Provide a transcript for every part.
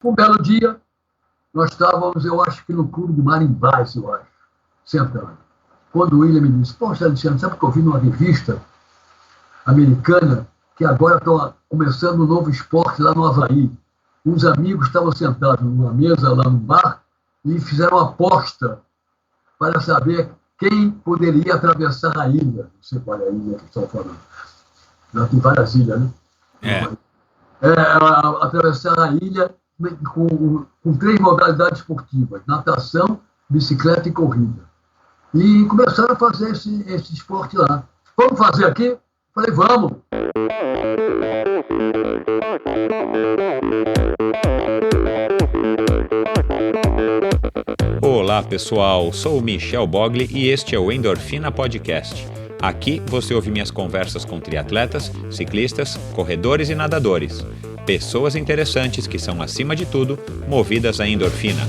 Um belo dia, nós estávamos, eu acho que no clube de Marimbás, eu acho, sentado. Quando o William me disse, poxa, Alexandre, sabe que eu vi numa revista americana que agora estão começando um novo esporte lá no Havaí. Uns amigos estavam sentados numa mesa lá no bar e fizeram uma aposta para saber quem poderia atravessar a ilha. Não sei qual é a ilha que estão falando. Já tem várias ilhas, né? Atravessar a ilha com 3 modalidades esportivas: natação, bicicleta e corrida. E começaram a fazer esse esporte lá. Vamos fazer aqui? Falei, vamos. Olá pessoal, sou o Michel Bogli e este é o Endorfina Podcast. Aqui você ouve minhas conversas com triatletas, ciclistas, corredores e nadadores. Pessoas interessantes que são, acima de tudo, movidas à endorfina.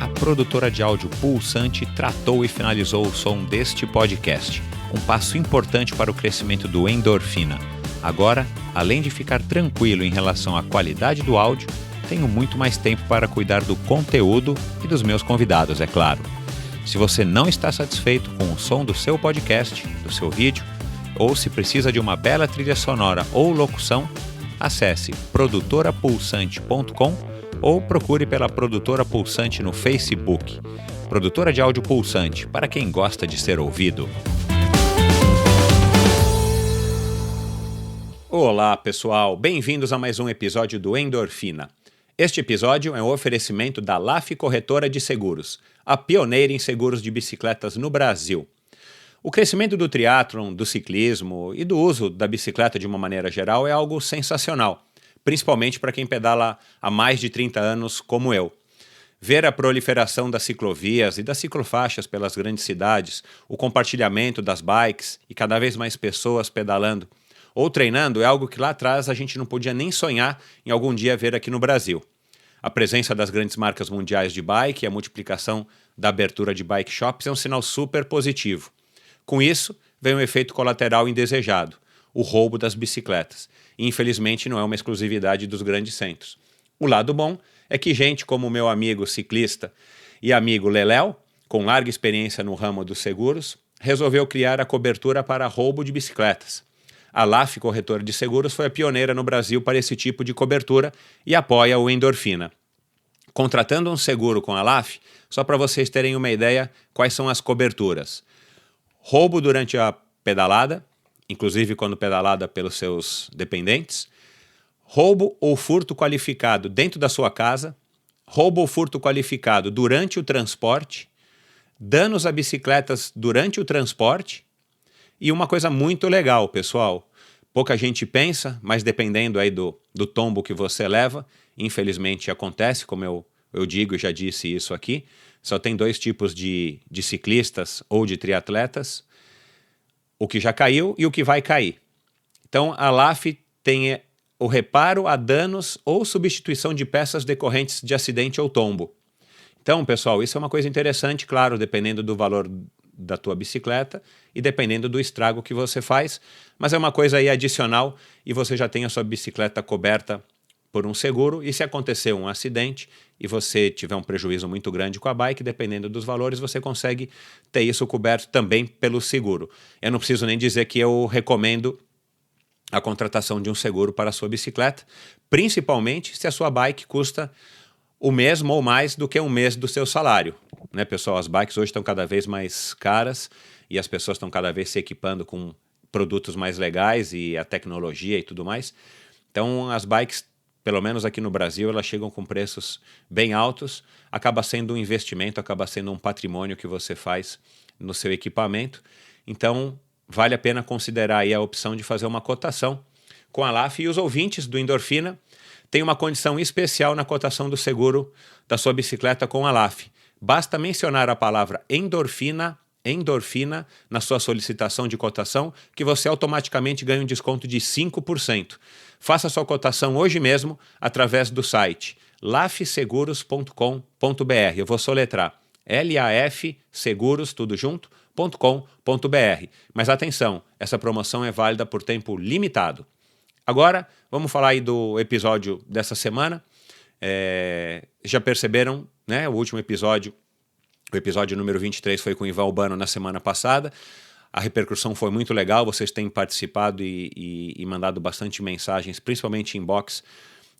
A produtora de áudio Pulsante tratou e finalizou o som deste podcast, um passo importante para o crescimento do Endorfina. Agora, além de ficar tranquilo em relação à qualidade do áudio, tenho muito mais tempo para cuidar do conteúdo e dos meus convidados, é claro. Se você não está satisfeito com o som do seu podcast, do seu vídeo, ou se precisa de uma bela trilha sonora ou locução, acesse produtorapulsante.com ou procure pela Produtora Pulsante no Facebook. Produtora de áudio Pulsante, para quem gosta de ser ouvido. Olá pessoal, bem-vindos a mais um episódio do Endorfina. Este episódio é um oferecimento da LAF Corretora de Seguros, a pioneira em seguros de bicicletas no Brasil. O crescimento do triatlon, do ciclismo e do uso da bicicleta de uma maneira geral é algo sensacional, principalmente para quem pedala há mais de 30 anos como eu. Ver a proliferação das ciclovias e das ciclofaixas pelas grandes cidades, o compartilhamento das bikes e cada vez mais pessoas pedalando ou treinando é algo que lá atrás a gente não podia nem sonhar em algum dia ver aqui no Brasil. A presença das grandes marcas mundiais de bike e a multiplicação da abertura de bike shops é um sinal super positivo. Com isso, vem um efeito colateral indesejado, o roubo das bicicletas. E infelizmente não é uma exclusividade dos grandes centros. O lado bom é que gente como o meu amigo ciclista e amigo Leléo, com larga experiência no ramo dos seguros, resolveu criar a cobertura para roubo de bicicletas. A LAF Corretora de Seguros foi a pioneira no Brasil para esse tipo de cobertura e apoia o Endorfina. Contratando um seguro com a LAF, só para vocês terem uma ideia quais são as coberturas. Roubo durante a pedalada, inclusive quando pedalada pelos seus dependentes. Roubo ou furto qualificado dentro da sua casa. Roubo ou furto qualificado durante o transporte. Danos a bicicletas durante o transporte. E uma coisa muito legal, pessoal, pouca gente pensa, mas dependendo aí do tombo que você leva, infelizmente acontece, como eu digo e já disse isso aqui, só tem 2 tipos de ciclistas ou de triatletas, o que já caiu e o que vai cair. Então a LAF tem o reparo a danos ou substituição de peças decorrentes de acidente ou tombo. Então, pessoal, isso é uma coisa interessante, claro, dependendo do valor da tua bicicleta e dependendo do estrago que você faz, mas é uma coisa aí adicional e você já tem a sua bicicleta coberta por um seguro e se acontecer um acidente e você tiver um prejuízo muito grande com a bike, dependendo dos valores, você consegue ter isso coberto também pelo seguro. Eu não preciso nem dizer que eu recomendo a contratação de um seguro para a sua bicicleta, principalmente se a sua bike custa o mesmo ou mais do que um mês do seu salário. Né, pessoal? As bikes hoje estão cada vez mais caras e as pessoas estão cada vez se equipando com produtos mais legais e a tecnologia e tudo mais. Então as bikes, pelo menos aqui no Brasil, elas chegam com preços bem altos, acaba sendo um investimento, acaba sendo um patrimônio que você faz no seu equipamento. Então vale a pena considerar aí a opção de fazer uma cotação com a LAF e os ouvintes do Endorfina tem uma condição especial na cotação do seguro da sua bicicleta com a LAF. Basta mencionar a palavra endorfina na sua solicitação de cotação que você automaticamente ganha um desconto de 5%. Faça sua cotação hoje mesmo através do site lafseguros.com.br. Eu vou soletrar LAF Seguros, tudo junto, Mas atenção, essa promoção é válida por tempo limitado. Agora, vamos falar aí do episódio dessa semana. Já perceberam, né? O último episódio, o episódio número 23, foi com o Ivan Albano na semana passada. A repercussão foi muito legal, vocês têm participado e mandado bastante mensagens, principalmente inbox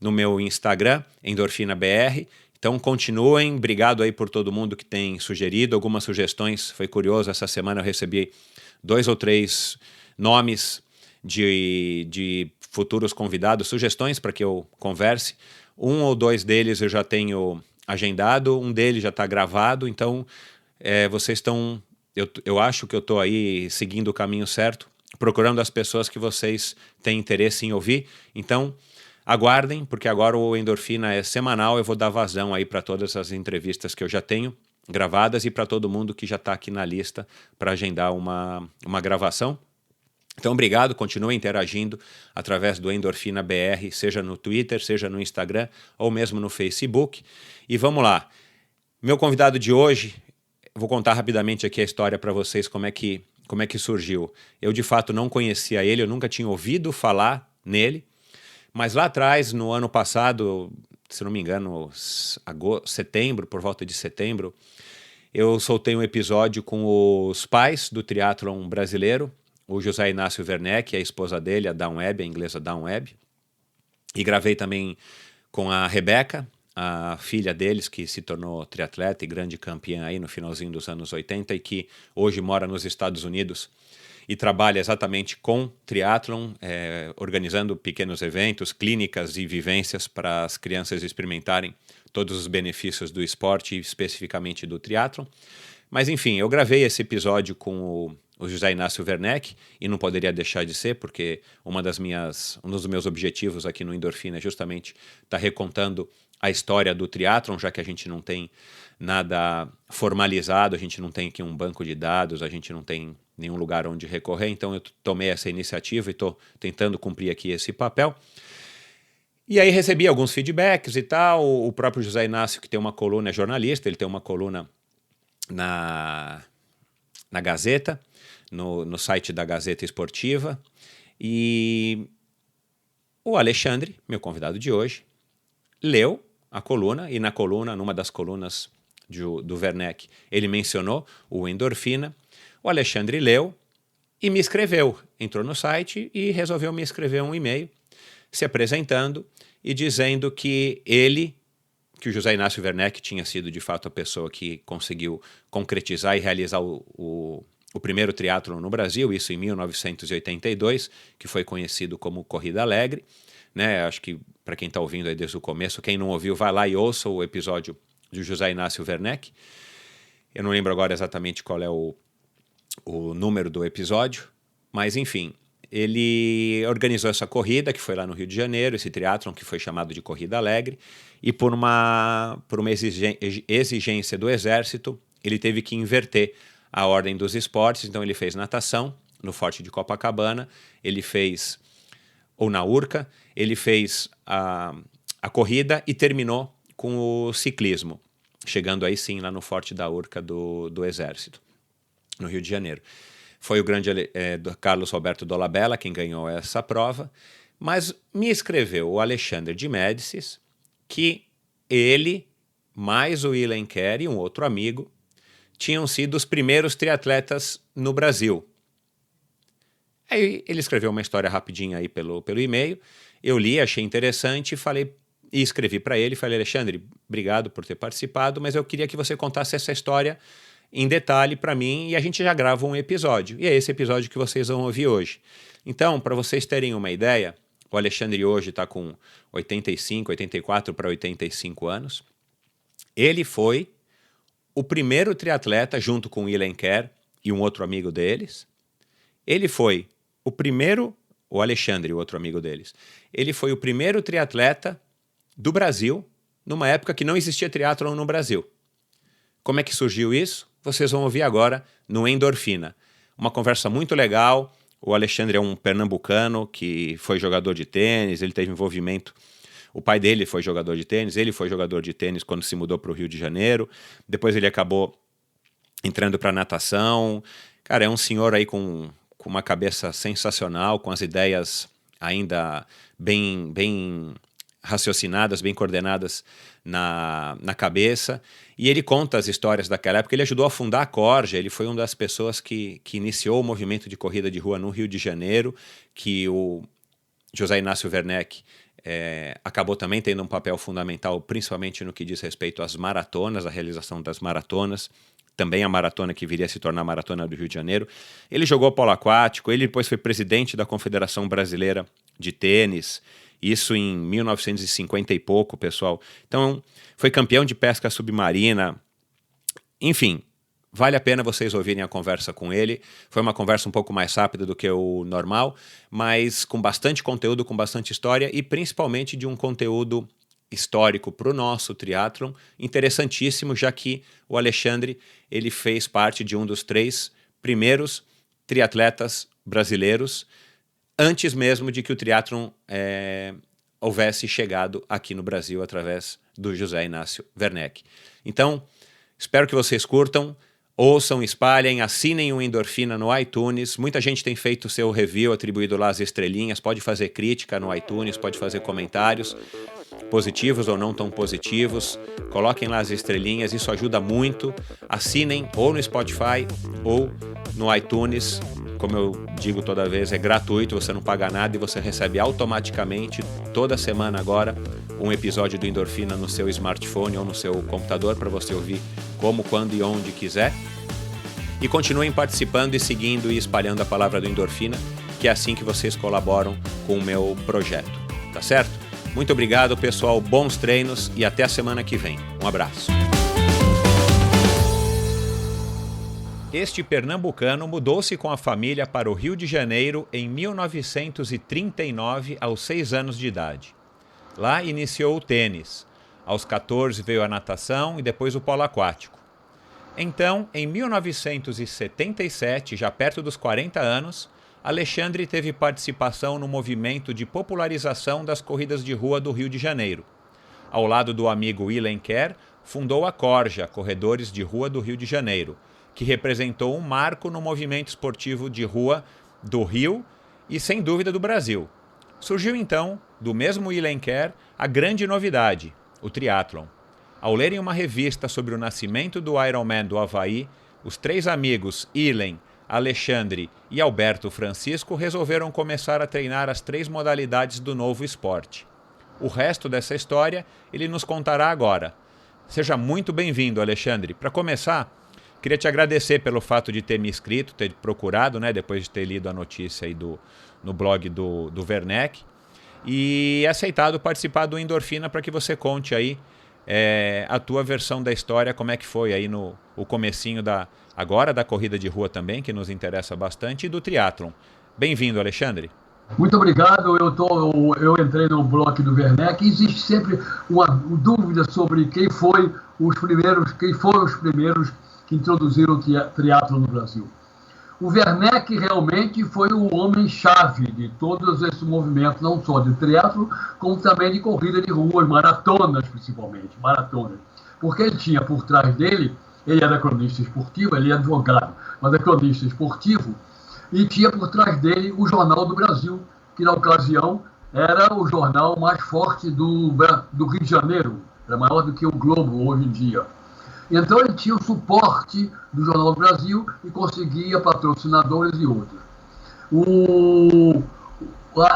no meu Instagram, EndorfinaBR. Então continuem, obrigado aí por todo mundo que tem sugerido algumas sugestões. Foi curioso, essa semana eu recebi 2 ou 3 nomes de futuros convidados, sugestões para que eu converse. 1 ou 2 deles eu já tenho agendado, um deles já está gravado, então vocês estão... Eu acho que eu estou aí seguindo o caminho certo, procurando as pessoas que vocês têm interesse em ouvir. Então, aguardem, porque agora o Endorfina é semanal, eu vou dar vazão aí para todas as entrevistas que eu já tenho gravadas e para todo mundo que já está aqui na lista para agendar uma gravação. Então, obrigado, continue interagindo através do Endorfina BR, seja no Twitter, seja no Instagram ou mesmo no Facebook. E vamos lá. Meu convidado de hoje... Vou contar rapidamente aqui a história para vocês, como é que surgiu. Eu, de fato, não conhecia ele, eu nunca tinha ouvido falar nele, mas lá atrás, no ano passado, se não me engano, setembro, por volta de setembro, eu soltei um episódio com os pais do triatlon brasileiro, o José Inácio Werneck, a esposa dele, a Dawn Webb, a inglesa Dawn Webb, e gravei também com a Rebeca, a filha deles, que se tornou triatleta e grande campeã aí no finalzinho dos anos 80 e que hoje mora nos Estados Unidos e trabalha exatamente com triatlon, organizando pequenos eventos, clínicas e vivências para as crianças experimentarem todos os benefícios do esporte e especificamente do triatlon. Mas enfim, eu gravei esse episódio com o José Inácio Werneck e não poderia deixar de ser, porque um dos meus objetivos aqui no Endorfina é justamente estar recontando a história do triatlon, já que a gente não tem nada formalizado, a gente não tem aqui um banco de dados, a gente não tem nenhum lugar onde recorrer, então eu tomei essa iniciativa e estou tentando cumprir aqui esse papel. E aí recebi alguns feedbacks e tal, o próprio José Inácio, que tem uma coluna, é jornalista, ele tem uma coluna na Gazeta, no site da Gazeta Esportiva, e o Alexandre, meu convidado de hoje, leu a coluna, e na coluna, numa das colunas do Werneck, ele mencionou o Endorfina. O Alexandre leu e me escreveu, entrou no site e resolveu me escrever um e-mail se apresentando e dizendo que o José Inácio Werneck tinha sido de fato a pessoa que conseguiu concretizar e realizar o primeiro triatlon no Brasil, isso em 1982, que foi conhecido como Corrida Alegre. Né, acho que para quem está ouvindo aí desde o começo, quem não ouviu, vai lá e ouça o episódio de José Inácio Werneck. Eu não lembro agora exatamente qual é o número do episódio, mas enfim, ele organizou essa corrida que foi lá no Rio de Janeiro, esse triatlon que foi chamado de Corrida Alegre, e por uma exigência do Exército, ele teve que inverter a ordem dos esportes. Então ele fez natação no Forte de Copacabana, ele fez... ou na Urca, ele fez a corrida e terminou com o ciclismo, chegando aí sim lá no Forte da Urca do Exército, no Rio de Janeiro. Foi o grande Carlos Roberto Dolabella quem ganhou essa prova, mas me escreveu o Alexandre de Médicis que ele, mais o Ilan Kerr e um outro amigo, tinham sido os primeiros triatletas no Brasil. Aí ele escreveu uma história rapidinha aí pelo e-mail, eu li, achei interessante e escrevi para ele, falei, Alexandre, obrigado por ter participado, mas eu queria que você contasse essa história em detalhe para mim e a gente já grava um episódio. E é esse episódio que vocês vão ouvir hoje. Então, para vocês terem uma ideia, o Alexandre hoje está com 84 para 85 anos. Ele foi o primeiro triatleta, junto com o Ilan Kerr e um outro amigo deles. Ele foi o Alexandre, o outro amigo deles, ele foi o primeiro triatleta do Brasil numa época que não existia triatlon no Brasil. Como é que surgiu isso? Vocês vão ouvir agora no Endorfina. Uma conversa muito legal. O Alexandre é um pernambucano que foi jogador de tênis, ele teve envolvimento. O pai dele foi jogador de tênis, ele foi jogador de tênis quando se mudou para o Rio de Janeiro. Depois ele acabou entrando para natação. Cara, é um senhor aí com uma cabeça sensacional, com as ideias ainda bem raciocinadas, bem coordenadas na cabeça. E ele conta as histórias daquela época. Ele ajudou a fundar a Corja, ele foi uma das pessoas que iniciou o movimento de corrida de rua no Rio de Janeiro, que o José Inácio Werneck acabou também tendo um papel fundamental, principalmente no que diz respeito às maratonas, a realização das maratonas, também a maratona que viria a se tornar a Maratona do Rio de Janeiro. Ele jogou polo aquático, ele depois foi presidente da Confederação Brasileira de Tênis, isso em 1950 e pouco, pessoal. Então, foi campeão de pesca submarina. Enfim, vale a pena vocês ouvirem a conversa com ele. Foi uma conversa um pouco mais rápida do que o normal, mas com bastante conteúdo, com bastante história e principalmente de um conteúdo histórico para o nosso triatlon, interessantíssimo, já que o Alexandre ele fez parte de um dos 3 primeiros triatletas brasileiros, antes mesmo de que o triatlon houvesse chegado aqui no Brasil através do José Inácio Werneck. Então, espero que vocês curtam, ouçam, espalhem, assinem o Endorfina no iTunes. Muita gente tem feito seu review, atribuído lá as estrelinhas, pode fazer crítica no iTunes, pode fazer comentários, positivos ou não tão positivos. Coloquem lá as estrelinhas, isso ajuda muito. Assinem ou no Spotify ou no iTunes. Como eu digo toda vez, é gratuito, você não paga nada e você recebe automaticamente, toda semana agora, um episódio do Endorfina no seu smartphone ou no seu computador para você ouvir como, quando e onde quiser. E continuem participando e seguindo e espalhando a palavra do Endorfina, que é assim que vocês colaboram com o meu projeto. Tá certo? Muito obrigado, pessoal. Bons treinos e até a semana que vem. Um abraço. Este pernambucano mudou-se com a família para o Rio de Janeiro em 1939, aos 6 anos de idade. Lá iniciou o tênis. Aos 14 veio a natação e depois o polo aquático. Então, em 1977, já perto dos 40 anos, Alexandre teve participação no movimento de popularização das corridas de rua do Rio de Janeiro. Ao lado do amigo Willen Kerr, fundou a Corja, Corredores de Rua do Rio de Janeiro, que representou um marco no movimento esportivo de rua do Rio e, sem dúvida, do Brasil. Surgiu então, do mesmo Willen Kerr, a grande novidade, o triatlon. Ao lerem uma revista sobre o nascimento do Ironman do Havaí, os 3 amigos, Willen, Alexandre e Alberto Francisco, resolveram começar a treinar as 3 modalidades do novo esporte. O resto dessa história ele nos contará agora. Seja muito bem-vindo, Alexandre. Para começar, queria te agradecer pelo fato de ter me inscrito, ter procurado, né, depois de ter lido a notícia aí no blog do Werneck, e aceitado participar do Endorfina para que você conte aí a tua versão da história, como é que foi aí o comecinho agora da corrida de rua também, que nos interessa bastante, e do triatlon. Bem-vindo, Alexandre. Muito obrigado. Eu entrei no blog do Werneck e existe sempre uma dúvida sobre quem foram os primeiros que introduziram o triatlo no Brasil. O Werneck realmente foi o homem-chave de todos esses movimentos, não só de triatlo, como também de corrida de rua, maratonas principalmente, maratonas. Porque ele tinha por trás dele, ele era cronista esportivo, ele é advogado, mas é cronista esportivo, e tinha por trás dele o Jornal do Brasil, que na ocasião era o jornal mais forte do Rio de Janeiro, era maior do que o Globo hoje em dia. Então ele tinha o suporte do Jornal do Brasil e conseguia patrocinadores e outros.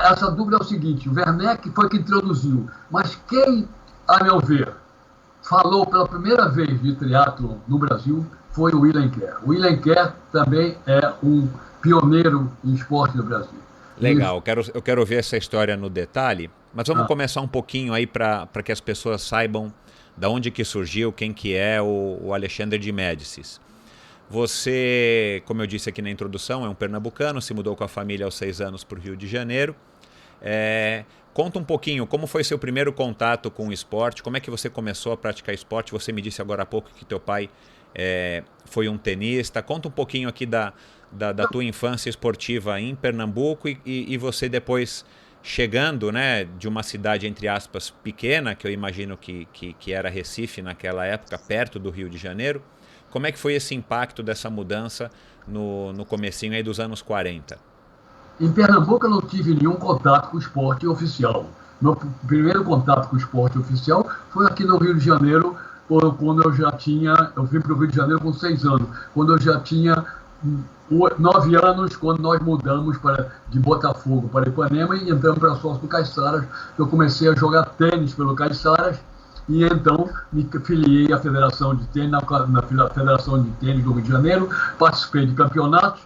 Essa dúvida é o seguinte, o Werneck foi que introduziu, mas quem, a meu ver, falou pela primeira vez de triatlon no Brasil foi o Willen Kerr. O Willen Kerr também é um pioneiro em esporte no Brasil. Legal, eu quero ver essa história no detalhe, mas vamos começar um pouquinho aí para que as pessoas saibam da onde que surgiu, quem que é o Alexandre de Médicis. Você, como eu disse aqui na introdução, é um pernambucano, se mudou com a família aos 6 anos para o Rio de Janeiro. Conta um pouquinho, como foi seu primeiro contato com o esporte, como é que você começou a praticar esporte? Você me disse agora há pouco que teu pai foi um tenista. Conta um pouquinho aqui da tua infância esportiva em Pernambuco e você depois chegando, né, de uma cidade, entre aspas, pequena, que eu imagino que era Recife naquela época, perto do Rio de Janeiro. Como é que foi esse impacto dessa mudança no comecinho aí dos anos 40? Em Pernambuco eu não tive nenhum contato com o esporte oficial. Meu primeiro contato com o esporte oficial foi aqui no Rio de Janeiro, quando eu vim para o Rio de Janeiro com 6 anos, quando eu já tinha 9 anos, quando nós mudamos de Botafogo para Ipanema e entramos para sócio do Caiçaras. Eu comecei a jogar tênis pelo Caiçaras e então me filiei à Federação de Tênis, na Federação de Tênis do Rio de Janeiro, participei de campeonatos,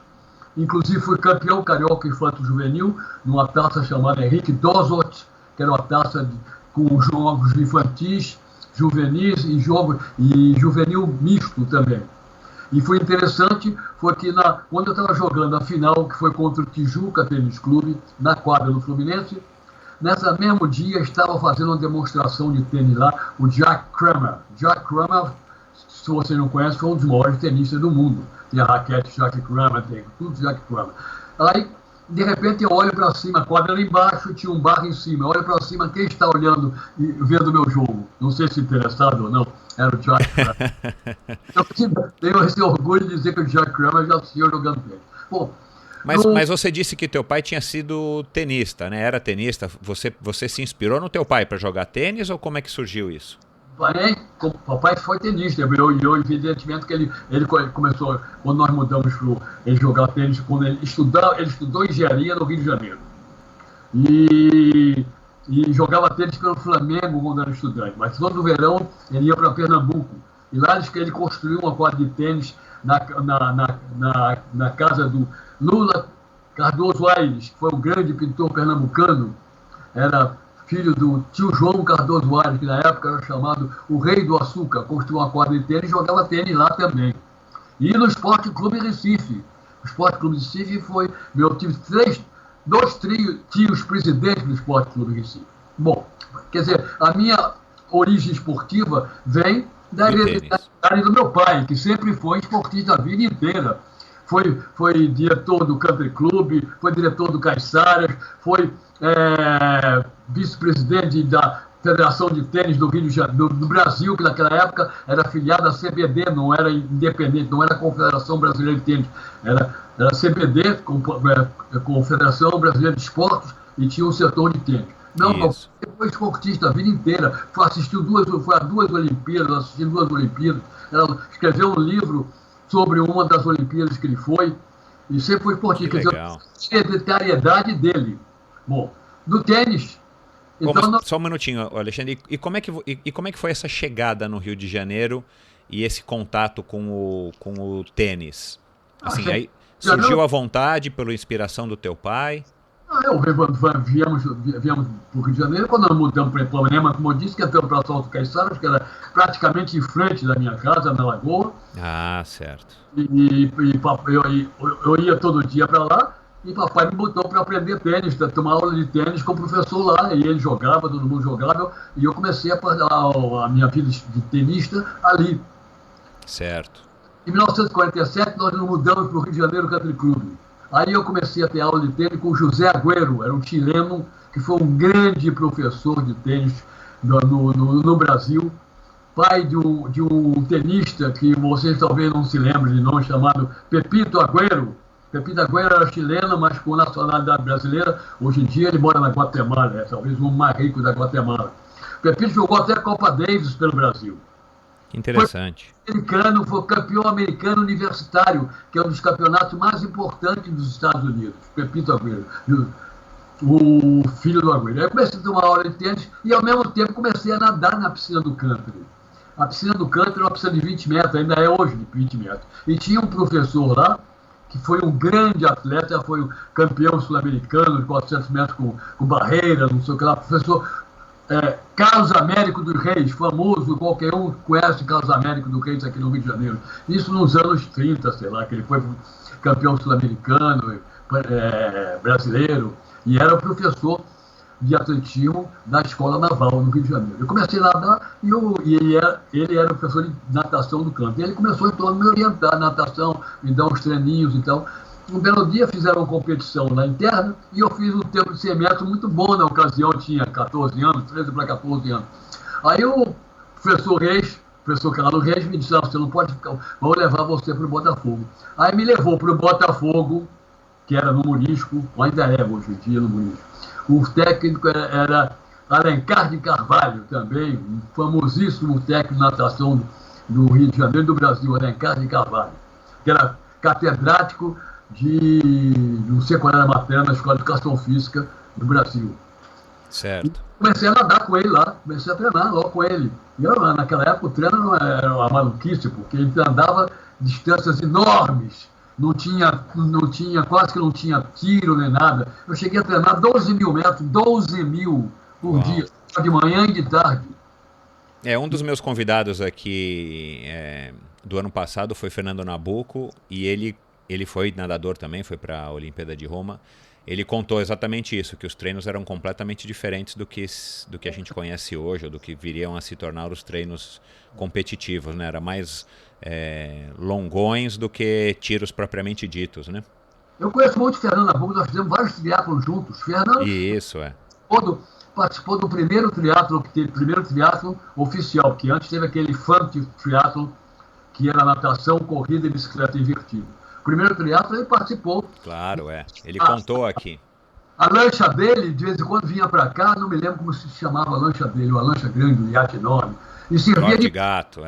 inclusive fui campeão carioca infanto juvenil, numa taça chamada Henrique Dosot, que era uma taça com jogos infantis, juvenis e juvenil misto também. E foi interessante, foi que quando eu estava jogando a final, que foi contra o Tijuca Tênis Clube, na quadra do Fluminense, nessa mesmo dia estava fazendo uma demonstração de tênis lá, o Jack Kramer. Jack Kramer, se você não conhece, foi um dos maiores tenistas do mundo. Tem a raquete Jack Kramer, tem tudo Jack Kramer. Aí, de repente, eu olho para cima, a quadra lá embaixo, tinha um bar em cima. Eu olho para cima, quem está olhando e vendo o meu jogo? Não sei se interessado ou não, era o Jack Kramer. Eu tenho esse orgulho de dizer que o Jack Kramer já assistiu jogando tênis. Bom, mas você disse que teu pai tinha sido tenista, né? Era tenista. Você se inspirou no teu pai para jogar tênis ou como é que surgiu isso? Papai foi tenista, eu evidentemente que ele começou, quando nós mudamos para ele jogar tênis, quando ele estudou engenharia no Rio de Janeiro. E jogava tênis pelo Flamengo quando era estudante, mas todo verão ele ia para Pernambuco. E lá ele construiu uma quadra de tênis na casa do Lula Cardoso Aires, que foi um grande pintor pernambucano, era filho do tio João Cardoso Aires, que na época era chamado o Rei do Açúcar, construiu uma quadra de tênis e jogava tênis lá também. E no Esporte Clube Recife. O Esporte Clube Recife foi... Eu tive dois tios presidentes do Esporte Clube Recife. Bom, quer dizer, a minha origem esportiva vem da hereditariedade do meu pai, que sempre foi esportista a vida inteira. Foi diretor do Country Club, foi diretor do Caiçaras, foi vice-presidente da Federação de Tênis do Rio de Janeiro, do Brasil, que naquela época era filiada à CBD, não era independente, não era a Confederação Brasileira de Tênis, era a CBD, Confederação Brasileira de Esportes, e tinha um setor de tênis. Não, ele foi esportista a vida inteira, foi a 2 Olimpíadas, assistiu 2 Olimpíadas, ela escreveu um livro sobre uma das Olimpíadas que ele foi, e sempre foi esportista. Quer dizer, a hereditariedade dele. Bom, no tênis... Então, só um minutinho, Alexandre. E como é que foi essa chegada no Rio de Janeiro e esse contato com o tênis? Assim, aí surgiu a vontade pela inspiração do teu pai? Viemos para o Rio de Janeiro, quando nós mudamos para Ipanema, como eu disse, que entramos para o Salto Caiçaras, que era praticamente em frente da minha casa, na Lagoa. Ah, certo. E eu ia todo dia para lá, e papai me botou para aprender tênis, para tomar aula de tênis com o professor lá, e ele jogava, todo mundo jogava, e eu comecei a minha vida de tenista ali. Certo. Em 1947, nós nos mudamos para o Rio de Janeiro Country Club. Aí eu comecei a ter aula de tênis com o José Agüero, era um chileno que foi um grande professor de tênis no Brasil, pai de um tenista que vocês talvez não se lembrem de nome, chamado Pepito Agüero. Pepito Agüero era chileno, mas com nacionalidade brasileira. Hoje em dia ele mora na Guatemala, talvez o homem mais rico da Guatemala. Pepito jogou até a Copa Davis pelo Brasil. Interessante. Foi campeão americano universitário, que é um dos campeonatos mais importantes dos Estados Unidos. Pepito Agüero, o filho do Agüero. Aí eu comecei a tomar aula de tênis e, ao mesmo tempo, comecei a nadar na piscina do country. A piscina do country é uma piscina de 20 metros, ainda é hoje de 20 metros. E tinha um professor lá, que foi um grande atleta, foi um campeão sul-americano de 400 metros com barreira, não sei o que lá, professor Carlos Américo dos Reis, famoso, qualquer um conhece Carlos Américo dos Reis aqui no Rio de Janeiro. Isso nos anos 30, sei lá, que ele foi campeão sul-americano, brasileiro, e era o professor de atletismo da Escola Naval no Rio de Janeiro. Eu comecei a nadar e ele era professor de natação do campo. E ele começou então a me orientar na natação, me dar uns treininhos e tal. Um belo dia fizeram uma competição na interna e eu fiz um tempo de 100 metros muito bom na ocasião, eu tinha 14 anos, 13 para 14 anos. Aí o professor Reis professor Carlos Reis me disse, você não pode ficar, vou levar você para o Botafogo. Aí me levou para o Botafogo, que era no Morisco, ainda é hoje em dia no Morisco. O técnico era Alencar de Carvalho também, um famosíssimo técnico de natação do Rio de Janeiro, do Brasil, Alencar de Carvalho, que era catedrático não sei qual era a matéria, na Escola de Educação Física do Brasil. Certo. Comecei a nadar com ele lá, comecei a treinar logo com ele. E eu, naquela época o treino não era uma maluquice, porque ele andava distâncias enormes, quase que não tinha tiro nem nada. Eu cheguei a treinar 12 mil metros, 12 mil por dia, de manhã e de tarde. Um dos meus convidados aqui do ano passado foi Fernando Nabuco, e ele foi nadador também, foi para a Olimpíada de Roma. Ele contou exatamente isso, que os treinos eram completamente diferentes do que a gente conhece hoje, ou do que viriam a se tornar os treinos competitivos, né? Era mais longões do que tiros propriamente ditos, né? Eu conheço muito o Fernando Nabuco, nós fizemos vários triatlons juntos. Fernando participou do primeiro triatlon que teve, primeiro triatlon oficial, porque antes teve aquele Funk Triatlon, que era natação, corrida e bicicleta invertida. Primeiro triatlo ele participou. Claro, ele contou aqui. A lancha dele, de vez em quando vinha para cá, não me lembro como se chamava a lancha dele, uma lancha grande, um iate enorme. E servia de gato,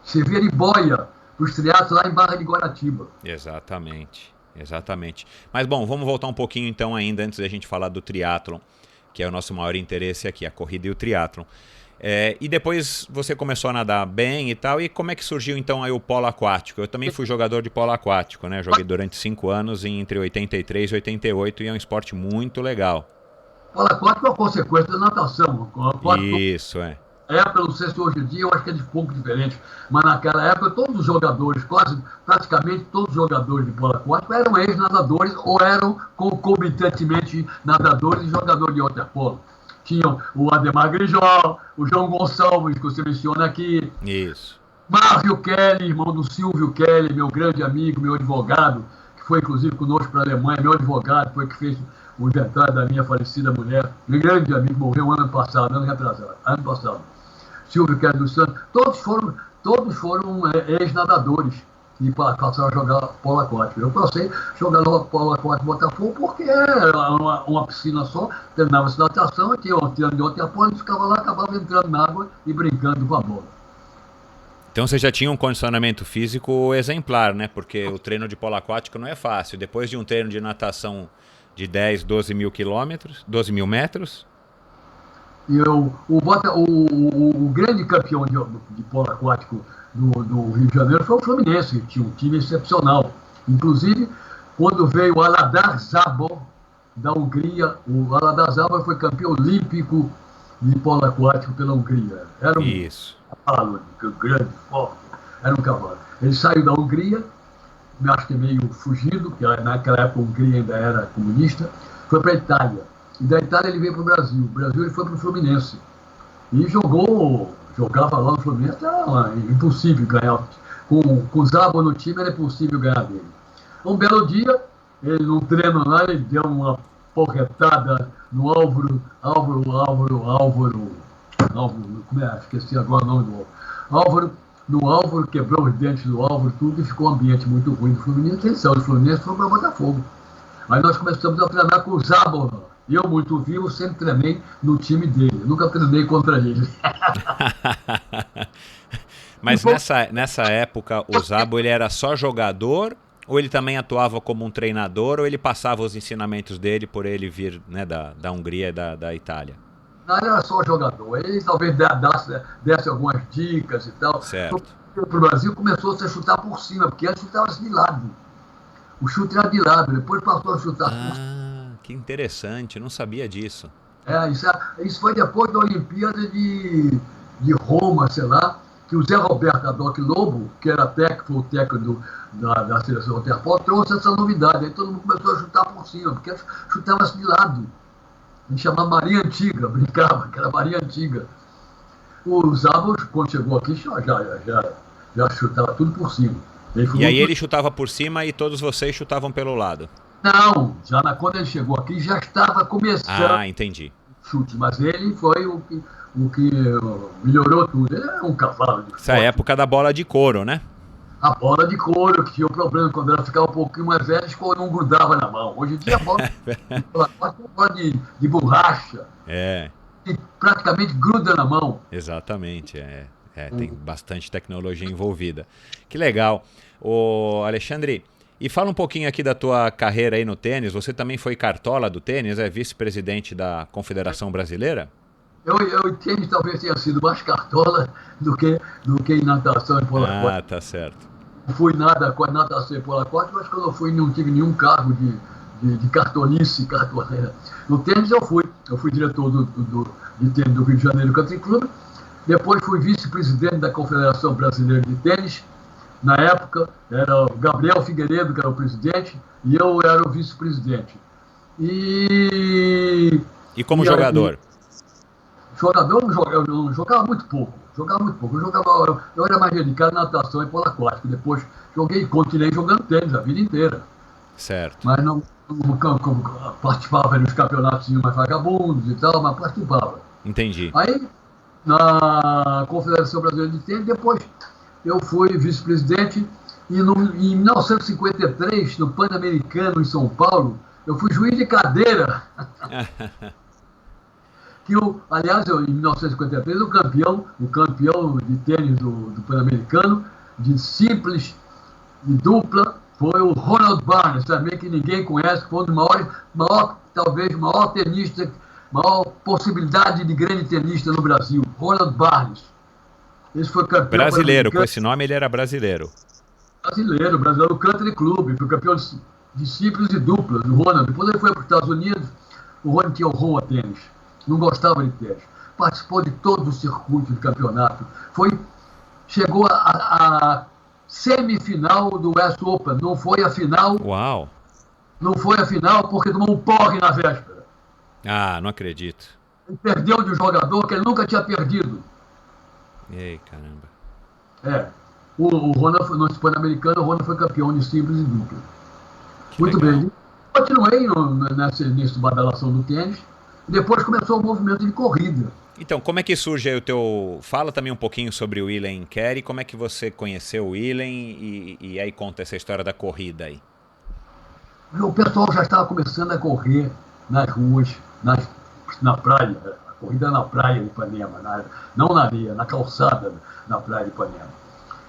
servia de boia para os triatlos lá em Barra de Guaratiba. Exatamente. Mas bom, vamos voltar um pouquinho então ainda, antes da gente falar do triatlon, que é o nosso maior interesse aqui, a corrida e o triatlon. E depois você começou a nadar bem e tal, e como é que surgiu então aí o polo aquático? Eu também fui jogador de polo aquático, né? Joguei durante 5 anos, entre 83 e 88, e é um esporte muito legal. Polo aquático é uma consequência da natação. Isso, não sei se hoje em dia, eu acho que é de pouco diferente, mas naquela época todos os jogadores, praticamente todos os jogadores de polo aquático eram ex-nadadores ou eram concomitantemente nadadores e jogadores de waterpolo. Tinham o Ademar Grijó, o João Gonçalves, que você menciona aqui. Isso. Márcio Kelly, irmão do Silvio Kelly, meu grande amigo, meu advogado, que foi inclusive conosco para a Alemanha, meu advogado, foi que fez o inventário da minha falecida mulher. Meu grande amigo, morreu ano passado. Silvio Kelly dos Santos. Todos foram ex-nadadores e passaram a jogar polo aquático. Eu passei a jogar polo aquático Botafogo porque era uma piscina só, treinava-se natação, e tinha um treino de waterpolo, e ficava lá, acabava entrando na água e brincando com a bola. Então você já tinha um condicionamento físico exemplar, né? Porque o treino de polo aquático não é fácil. Depois de um treino de natação de 10, 12 mil metros... E o grande campeão de polo aquático do Rio de Janeiro foi o Fluminense, que tinha um time excepcional. Inclusive, quando veio o Aladar Zabor, da Hungria, o Aladar Zabor foi campeão olímpico de polo aquático pela Hungria. Era um cavalo, grande, forte, era um cavalo. Ele saiu da Hungria, acho que meio fugido, porque naquela época a Hungria ainda era comunista, foi para a Itália. E da Itália ele veio para o Brasil. O Brasil ele foi para o Fluminense. E jogava lá no Fluminense, era impossível ganhar. Com o Zabor no time era impossível ganhar dele. Um belo dia, ele num treino lá, ele deu uma porretada no Álvaro, esqueci agora o nome do Álvaro. No Álvaro, quebrou os dentes do Álvaro, tudo, e ficou um ambiente muito ruim do Fluminense. Ele saiu do Fluminense e foi para Botafogo. Aí nós começamos a treinar com o Zabor. Eu, muito vivo, sempre treinei no time dele. Eu nunca treinei contra ele. Mas nessa época, o Zabor ele era só jogador, ou ele também atuava como um treinador, ou ele passava os ensinamentos dele por ele vir, né, da Hungria e da Itália? Não, ele era só jogador. Ele talvez desse algumas dicas e tal. Certo. Para o Brasil começou a chutar por cima, porque antes chutava-se de lado. O chute era de lado, depois passou a chutar por cima. Que interessante, eu não sabia disso. Isso foi depois da Olimpíada de Roma, sei lá, que o Zé Roberto Adoc Lobo, que era foi o técnico da seleção waterpolo, trouxe essa novidade. Aí todo mundo começou a chutar por cima, porque chutava-se de lado. A gente chamava Maria Antiga, brincava, que era Maria Antiga. O Zabor, quando chegou aqui, já chutava tudo por cima. E aí ele chutava por cima e todos vocês chutavam pelo lado? Não, quando ele chegou aqui já estava começando. Entendi. Chute, mas ele foi o que melhorou tudo. Ele é um cavalo de Essa época da bola de couro, né? A bola de couro, que tinha o problema, quando ela ficava um pouquinho mais velha, o couro não grudava na mão. Hoje em dia a bola de borracha, que praticamente gruda na mão. Exatamente, tem bastante tecnologia envolvida. Que legal. Ô, Alexandre, e fala um pouquinho aqui da tua carreira aí no tênis. Você também foi cartola do tênis, é vice-presidente da Confederação Brasileira? Eu em tênis talvez tenha sido mais cartola do que em natação e polo aquático. Ah, tá certo. Não fui nada com a natação e polo aquático, mas quando eu fui não tive nenhum cargo de cartolice, cartoleira. No tênis eu fui diretor de tênis do Rio de Janeiro Country Club, depois fui vice-presidente da Confederação Brasileira de Tênis. Na época era o Gabriel Figueiredo, que era o presidente, e eu era o vice-presidente. E como jogador? Jogador eu jogava muito pouco. Eu era mais dedicado à natação e polo aquático. Depois continuei jogando tênis a vida inteira. Certo. Mas não participava dos campeonatos mais vagabundos e tal, mas participava. Entendi. Aí, na Confederação Brasileira de Tênis, depois eu fui vice-presidente e em 1953, no Pan-Americano em São Paulo, eu fui juiz de cadeira. Aliás, em 1953, o campeão de tênis do Pan-Americano, de simples e dupla, foi o Ronald Barnes, também que ninguém conhece, foi um dos talvez o maior tenista, maior possibilidade de grande tenista no Brasil, Ronald Barnes. Esse foi campeão brasileiro, com esse nome ele era brasileiro. Brasileiro do Country Club, foi campeão de simples e duplas, o Ronald. Depois ele foi para os Estados Unidos, o Ronald tinha horror a tênis. Não gostava de tênis. Participou de todo o circuito de campeonato. Chegou a semifinal do US Open. Não foi a final. Uau! Não foi a final porque tomou um porre na véspera. Ah, não acredito. Ele perdeu de um jogador que ele nunca tinha perdido. Ei, caramba. O Ronald, no Pan-Americano, o Ronald foi campeão de simples e dupla. Muito legal. bem. Continuei nessa badalação do tênis. Depois começou o movimento de corrida. Então, como é que surge aí o teu... Fala também um pouquinho sobre o William Carey, como é que você conheceu o William e aí conta essa história da corrida aí. O pessoal já estava começando a correr nas ruas, na praia, a corrida na praia de Ipanema, não na areia, na calçada da praia de Ipanema.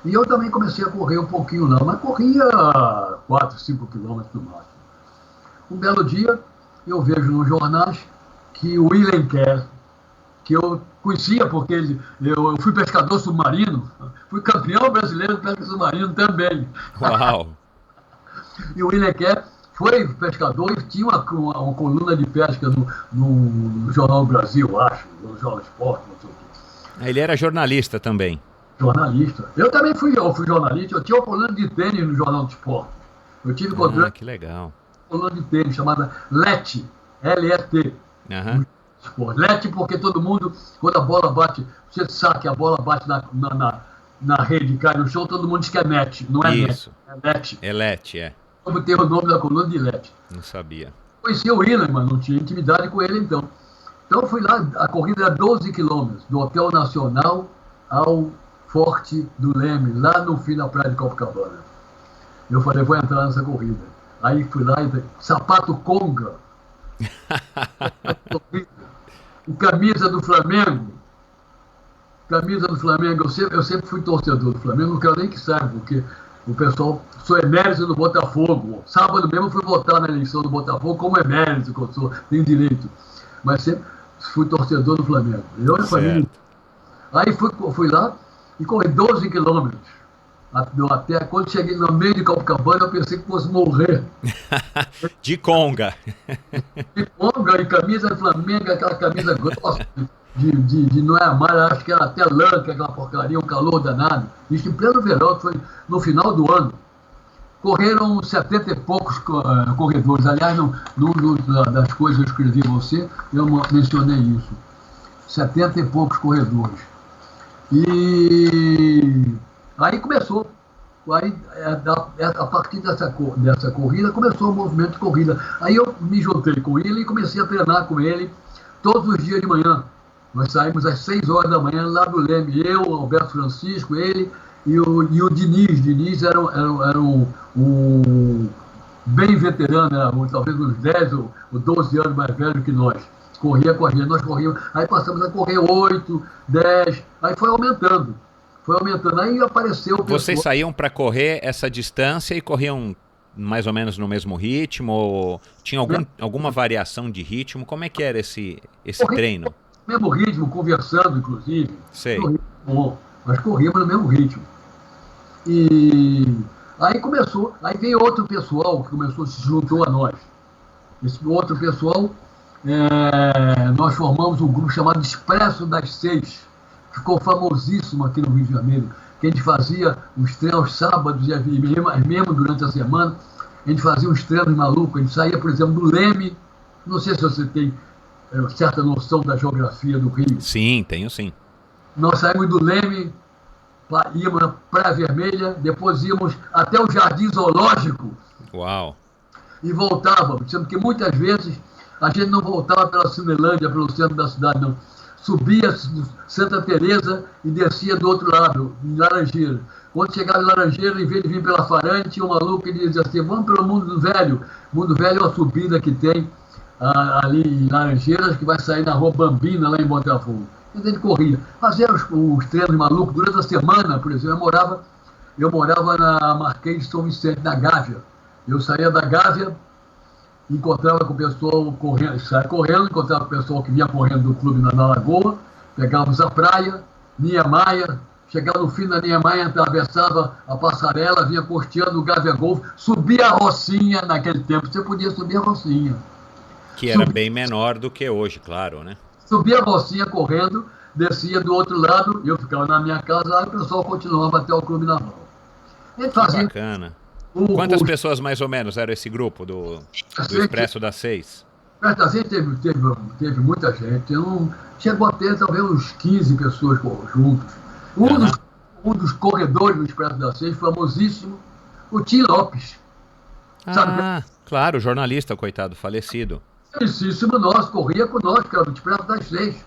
E eu também comecei a correr um pouquinho lá, mas corria 4, 5 quilômetros no máximo. Um belo dia, eu vejo nos jornais que o William Carey, que eu conhecia porque eu fui pescador submarino, fui campeão brasileiro de pesca submarino também. Uau! E o William Carey foi pescador e tinha uma coluna de pesca no Jornal do Brasil, acho, no Jornal Esporte, não sei o quê. Ele era jornalista também. Jornalista. Eu também fui jornalista, eu tinha uma coluna de tênis no Jornal do Esporte. Eu tive que legal. Uma coluna de tênis chamada LET, L-E-T. LET porque todo mundo, quando a bola bate, você sabe que a bola bate na rede e cai no chão, todo mundo diz que é net, não é Isso. net, é LET. É LET, é. Eu botei o nome da coluna de LET. Não sabia. Conhecia o William, mas não tinha intimidade com ele então. Então eu fui lá, a corrida era 12 quilômetros, do Hotel Nacional ao Forte do Leme, lá no fim da praia de Copacabana. Eu falei, vou entrar nessa corrida. Aí fui lá e sapato conga. Camisa do Flamengo. Eu sempre fui torcedor do Flamengo, não quero nem que saiba, porque o pessoal, sou emérito do Botafogo. Sábado mesmo fui votar na eleição do Botafogo como emérito, que eu sou, tenho direito. Mas sempre fui torcedor do Flamengo. Aí fui lá e corri 12 quilômetros. Até quando cheguei no meio de Copacabana, eu pensei que fosse morrer. De conga. De conga e camisa do Flamengo, aquela camisa grossa, de não é amarela, acho que era até lã, que é aquela porcaria, um calor danado. Isso em pleno verão, foi no final do ano. Correram 70 e poucos corredores. Aliás, das coisas que eu escrevi a você, eu mencionei isso. 70 e poucos corredores. E aí começou. Aí, a partir dessa corrida, começou o movimento de corrida. Aí eu me juntei com ele e comecei a treinar com ele todos os dias de manhã. Nós saímos às 6 horas da manhã lá do Leme, eu, Alberto Francisco, ele e o Diniz. Diniz era um bem veterano, era talvez uns 10 ou 12 anos mais velho que nós. Corria, nós corríamos, aí passamos a correr 8, 10, aí foi aumentando, aí apareceu o pessoal. Vocês saíam para correr essa distância e corriam mais ou menos no mesmo ritmo, ou tinha alguma variação de ritmo? Como é que era esse treino? No mesmo ritmo, conversando, inclusive. Sei. Nós corríamos no mesmo ritmo. E aí aí veio outro pessoal que se juntou a nós. Esse outro pessoal, nós formamos um grupo chamado Expresso das 6, que ficou famosíssimo aqui no Rio de Janeiro, que a gente fazia os treinos aos sábados e mesmo durante a semana, a gente fazia uns treinos malucos, a gente saía, por exemplo, do Leme, não sei se você tem certa noção da geografia do Rio. Sim, tenho sim. Nós saímos do Leme, íamos na Praia Vermelha, depois íamos até o Jardim Zoológico. Uau! E voltávamos, sendo que muitas vezes a gente não voltava pela Cinelândia, pelo centro da cidade, não. Subia Santa Teresa e descia do outro lado, em Laranjeira. Quando chegava em Laranjeira, em vez de vir pela Farante, tinha um maluco que dizia assim, vamos pelo Mundo Velho. Mundo Velho é uma subida que tem ali em Laranjeiras, que vai sair na Rua Bambina, lá em Botafogo. E a gente corria. Fazia os treinos malucos. Durante a semana, por exemplo, eu morava na Marquês de São Vicente, na Gávea. Eu saía da Gávea, encontrava com o pessoal correndo, encontrava com o pessoal que vinha correndo do clube na Lagoa, pegávamos a praia, Niemeyer, chegava no fim da Niemeyer, atravessava a passarela, vinha costeando o Gávea Golf, subia a Rocinha, naquele tempo você podia subir a Rocinha. Que era bem menor do que hoje, claro, né? Subia a Rocinha correndo, descia do outro lado, eu ficava na minha casa, aí o pessoal continuava até o clube naval. Que bacana. Quantas pessoas mais ou menos era esse grupo do Expresso das 6? Essa gente teve muita gente. Chegou a ter talvez uns 15 pessoas juntos. Um dos corredores do Expresso das 6, famosíssimo, o Tim Lopes. Sabe? Claro, jornalista, coitado, falecido. Famosíssimo nosso, corria conosco, que era o Expresso das 6.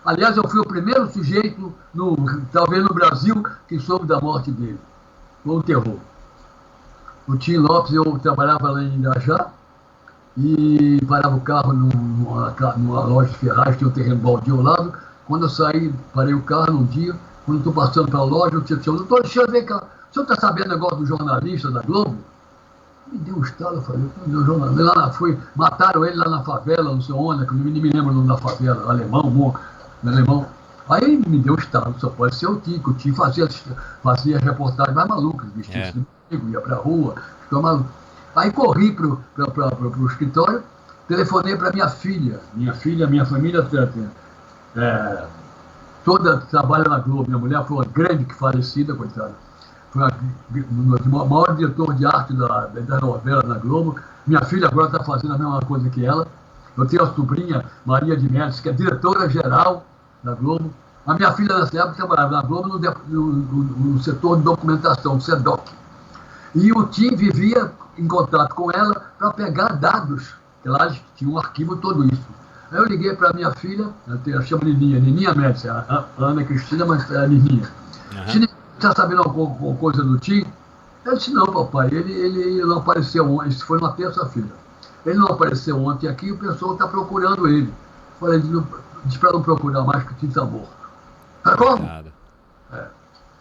Aliás, eu fui o primeiro sujeito, talvez no Brasil, que soube da morte dele. Foi um terror. O Tim Lopes, eu trabalhava lá em Irajá e parava o carro numa loja de ferragens, tinha um terreno baldio ao lado. Quando eu saí, parei o carro num dia, quando estou passando pela loja, eu disse, doutor Alexandre, vem cá, o senhor está sabendo o negócio do jornalista da Globo? Me deu um estalo, eu falei, meu jornalista, mataram ele lá na favela, não sei onde, que nem me lembro o nome da favela, alemão. Aí me deu um estalo, só pode ser o Tim fazia reportagem mais maluca, vestido ia pra rua, ficou maluco. Aí corri pro escritório, telefonei para minha família toda trabalha na Globo. Minha mulher foi uma grande falecida, coitada. Foi o maior diretor de arte da novela na Globo. Minha filha agora está fazendo a mesma coisa que ela. Eu tenho a sobrinha, Maria de Médici, que é diretora-geral da Globo. A minha filha, nessa época, trabalhava na Globo no setor de documentação, SEDOC. E o Tim vivia em contato com ela para pegar dados, que lá tinha um arquivo todo isso. Aí eu liguei para a minha filha, ela chama Nininha Médici, a Ana Cristina, mas é a Nininha. Você está sabendo alguma coisa do Tim? Eu disse, não, papai, ele não apareceu ontem, isso foi numa terça-feira. Ele não apareceu ontem aqui, o pessoal está procurando ele. Falei, diz para não procurar mais, que o Tim está morto. Tá como?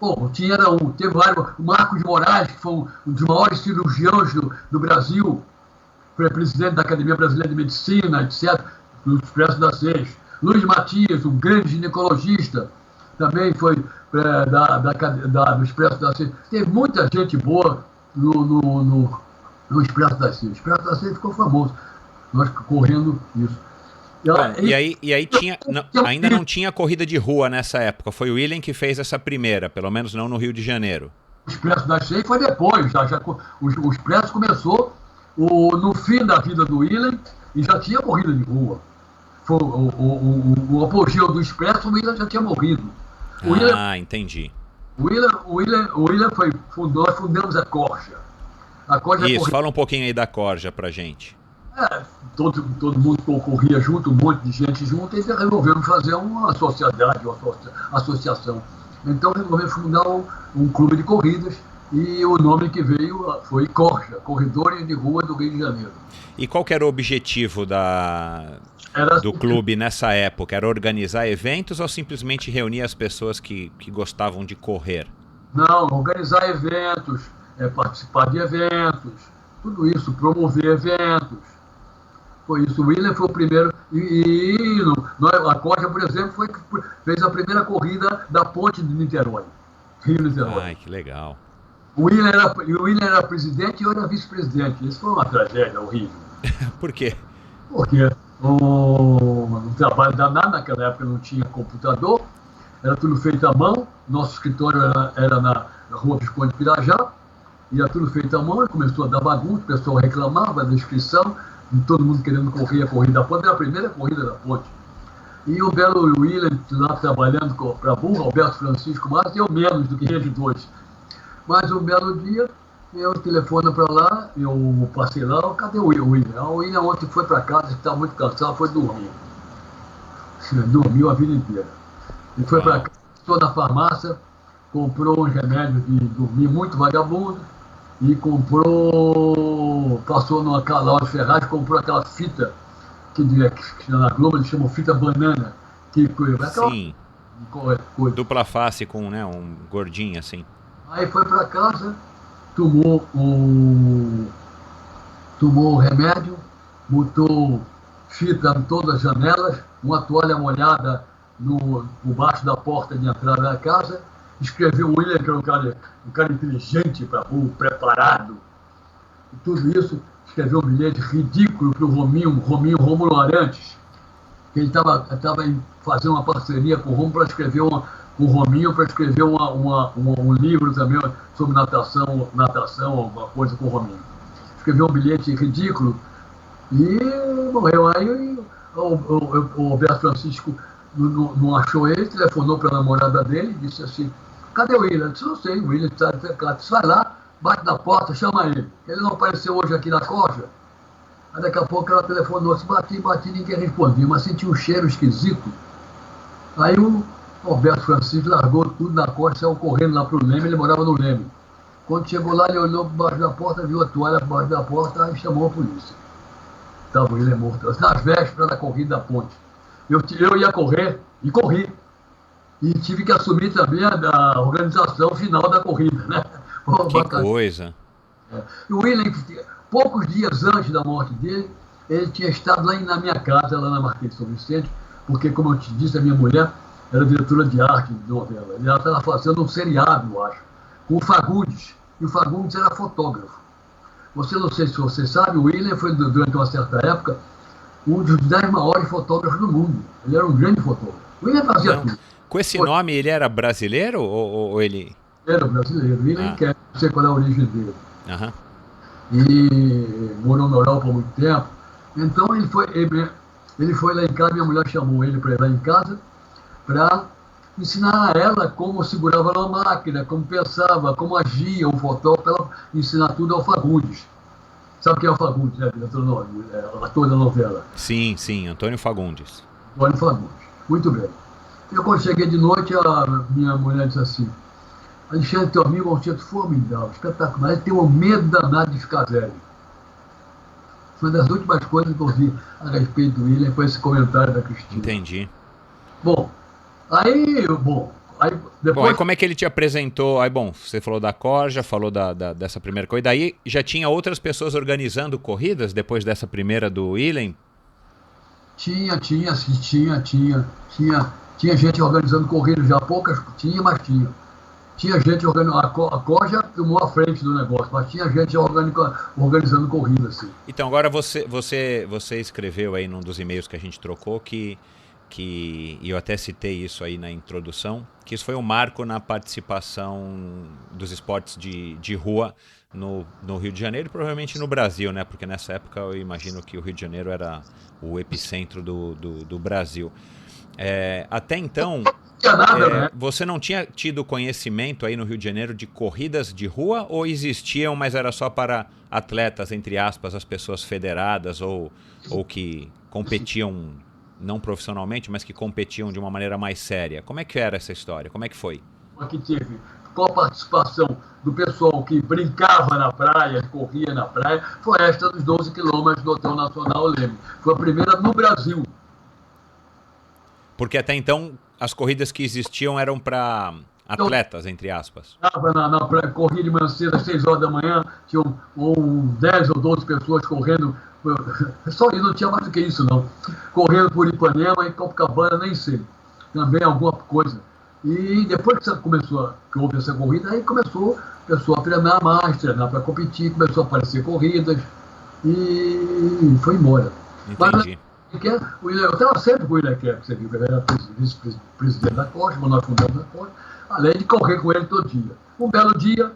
O Tim era teve vários, o Marcos de Moraes, que foi um dos maiores cirurgiões do Brasil, foi presidente da Academia Brasileira de Medicina, etc., do Expresso das 6. Luiz Matias, um grande ginecologista, também foi do Expresso das 6. Teve muita gente boa no Expresso das 6. O Expresso das 6 ficou famoso, nós correndo isso. E aí ainda não tinha corrida de rua nessa época. Foi o William que fez essa primeira, pelo menos não no Rio de Janeiro. O Expresso das 6 foi depois. O Expresso começou no fim da vida do William e já tinha corrida de rua. Foi o apogeu do Expresso, o William já tinha morrido. Entendi. O William nós fundamos a Corja. Isso, fala um pouquinho aí da Corja pra gente. Todo mundo concorria junto, um monte de gente junto, e resolvemos fazer uma sociedade, uma associação. Então resolvemos fundar um clube de corridas, e o nome que veio foi Corja, Corredores de Rua do Rio de Janeiro. E qual que era o objetivo do clube nessa época? Era organizar eventos ou simplesmente reunir as pessoas que gostavam de correr? Não, organizar eventos, participar de eventos, tudo isso, promover eventos. Foi isso. O William foi o primeiro. A Corja, por exemplo, fez a primeira corrida da ponte de Niterói, Rio-Niterói. Ai, que legal. O William era presidente e eu era vice-presidente. Isso foi uma tragédia horrível. Por quê? Porque o trabalho danado, naquela época não tinha computador, era tudo feito à mão. Nosso escritório era na Rua Visconde Pirajá, e era tudo feito à mão, e começou a dar bagunça, o pessoal reclamava da inscrição, e todo mundo querendo correr a corrida da ponte. Era a primeira corrida da ponte. E o belo William, lá trabalhando para a burra, Alberto Francisco Marques, deu menos do que eles dois. Mas um belo dia, eu telefono para lá, eu passei lá, cadê o William? O William ontem foi para casa, estava muito cansado, foi dormir. Dormiu a vida inteira. Ele foi para casa, estou na farmácia, comprou uns remédios de dormir muito vagabundo, e passou numa loja de Ferraz, comprou aquela fita que na Globo eles chamam fita banana. Sim, dupla face com um gordinho assim. Aí foi para casa, tomou o remédio, botou fita em todas as janelas, uma toalha molhada por baixo da porta de entrada da casa, escreveu o William, que era um cara inteligente, preparado, e tudo isso, escreveu um bilhete ridículo para o Romulo Arantes, que ele estava fazendo uma parceria com o Romulo para escrever com o Rominho, para escrever um livro também sobre natação, alguma coisa com o Rominho. Escreveu um bilhete ridículo e morreu. Aí o Alberto Francisco não achou ele, telefonou para a namorada dele e disse assim: cadê o William? Eu disse: não sei, o William está teclado. Vai lá, bate na porta, chama ele. Ele não apareceu hoje aqui na Corja. Aí daqui a pouco ela telefonou, bati, ninguém respondia, mas sentia um cheiro esquisito. Aí o Alberto Francisco largou tudo na Corja, saiu correndo lá para o Leme, ele morava no Leme. Quando chegou lá, ele olhou por baixo da porta, viu a toalha por baixo da porta, aí chamou a polícia. Estava ele morto. Nas vésperas da corrida da ponte. Eu ia correr, e corri. E tive que assumir também a organização final da corrida, né? Que coisa. E o William, poucos dias antes da morte dele, ele tinha estado lá na minha casa, lá na Marquês de São Vicente, porque, como eu te disse, a minha mulher era diretora de arte de novela. E ela estava fazendo um seriado, eu acho, com o Fagundes. E o Fagundes era fotógrafo. Não sei se você sabe, o William foi, durante uma certa época, um dos 10 maiores fotógrafos do mundo. Ele era um grande fotógrafo. O William fazia tudo. Com esse nome, ele era brasileiro ou ele... Era brasileiro. O William quer, não sei qual é a origem dele. Aham. E morou na Europa há muito tempo. Então ele foi lá em casa, minha mulher chamou ele para ir lá em casa para ensinar a ela como segurava uma máquina, como pensava, como agia o fotógrafo, para ela ensinar tudo ao Fagundes. Sabe quem é o Fagundes, né? Ator da novela. Sim, Antônio Fagundes. Antônio Fagundes. Muito bem. Eu, quando cheguei de noite, a minha mulher disse assim: Alexandre, teu amigo é um jeito formidável, espetacular, ele tem um medo danado de ficar velho. Foi uma das últimas coisas que eu vi a respeito do William, foi esse comentário da Cristina. Entendi. Bom, aí depois... Aí como é que ele te apresentou? Aí, você falou da Corja, falou dessa primeira corrida, aí já tinha outras pessoas organizando corridas depois dessa primeira do William? Tinha gente organizando corridas, já poucas mas tinha. Tinha gente organizando, a Corja tomou a frente do negócio, mas tinha gente organizando corridas, sim. Então, agora você escreveu aí num dos e-mails que a gente trocou e eu até citei isso aí na introdução, que isso foi um marco na participação dos esportes de rua no Rio de Janeiro e provavelmente no Brasil, né? Porque nessa época eu imagino que o Rio de Janeiro era o epicentro do Brasil. Até então... tinha nada, né? Você não tinha tido conhecimento aí no Rio de Janeiro de corridas de rua ou existiam, mas era só para atletas, entre aspas, as pessoas federadas ou que competiam não profissionalmente, mas que competiam de uma maneira mais séria? Como é que era essa história? Como é que foi? Aqui teve com a participação do pessoal que brincava na praia, corria na praia, foi esta dos 12 quilômetros do Hotel Nacional Leme. Foi a primeira no Brasil. Porque até então as corridas que existiam eram para atletas, entre aspas. Estava na praia, corria de manhã cedo, às 6 horas da manhã, tinham 10 ou 12 pessoas correndo, só isso, não tinha mais do que isso não, correndo por Ipanema e Copacabana, nem sei, também alguma coisa. E depois que houve essa corrida, aí começou a pessoa a treinar mais, treinar para competir, começou a aparecer corridas e foi embora. Entendi. Mas eu estava sempre com o William Kerr, você viu que ele era vice-presidente da Costa, nós fundamos a Costa, além de correr com ele todo dia. Um belo dia,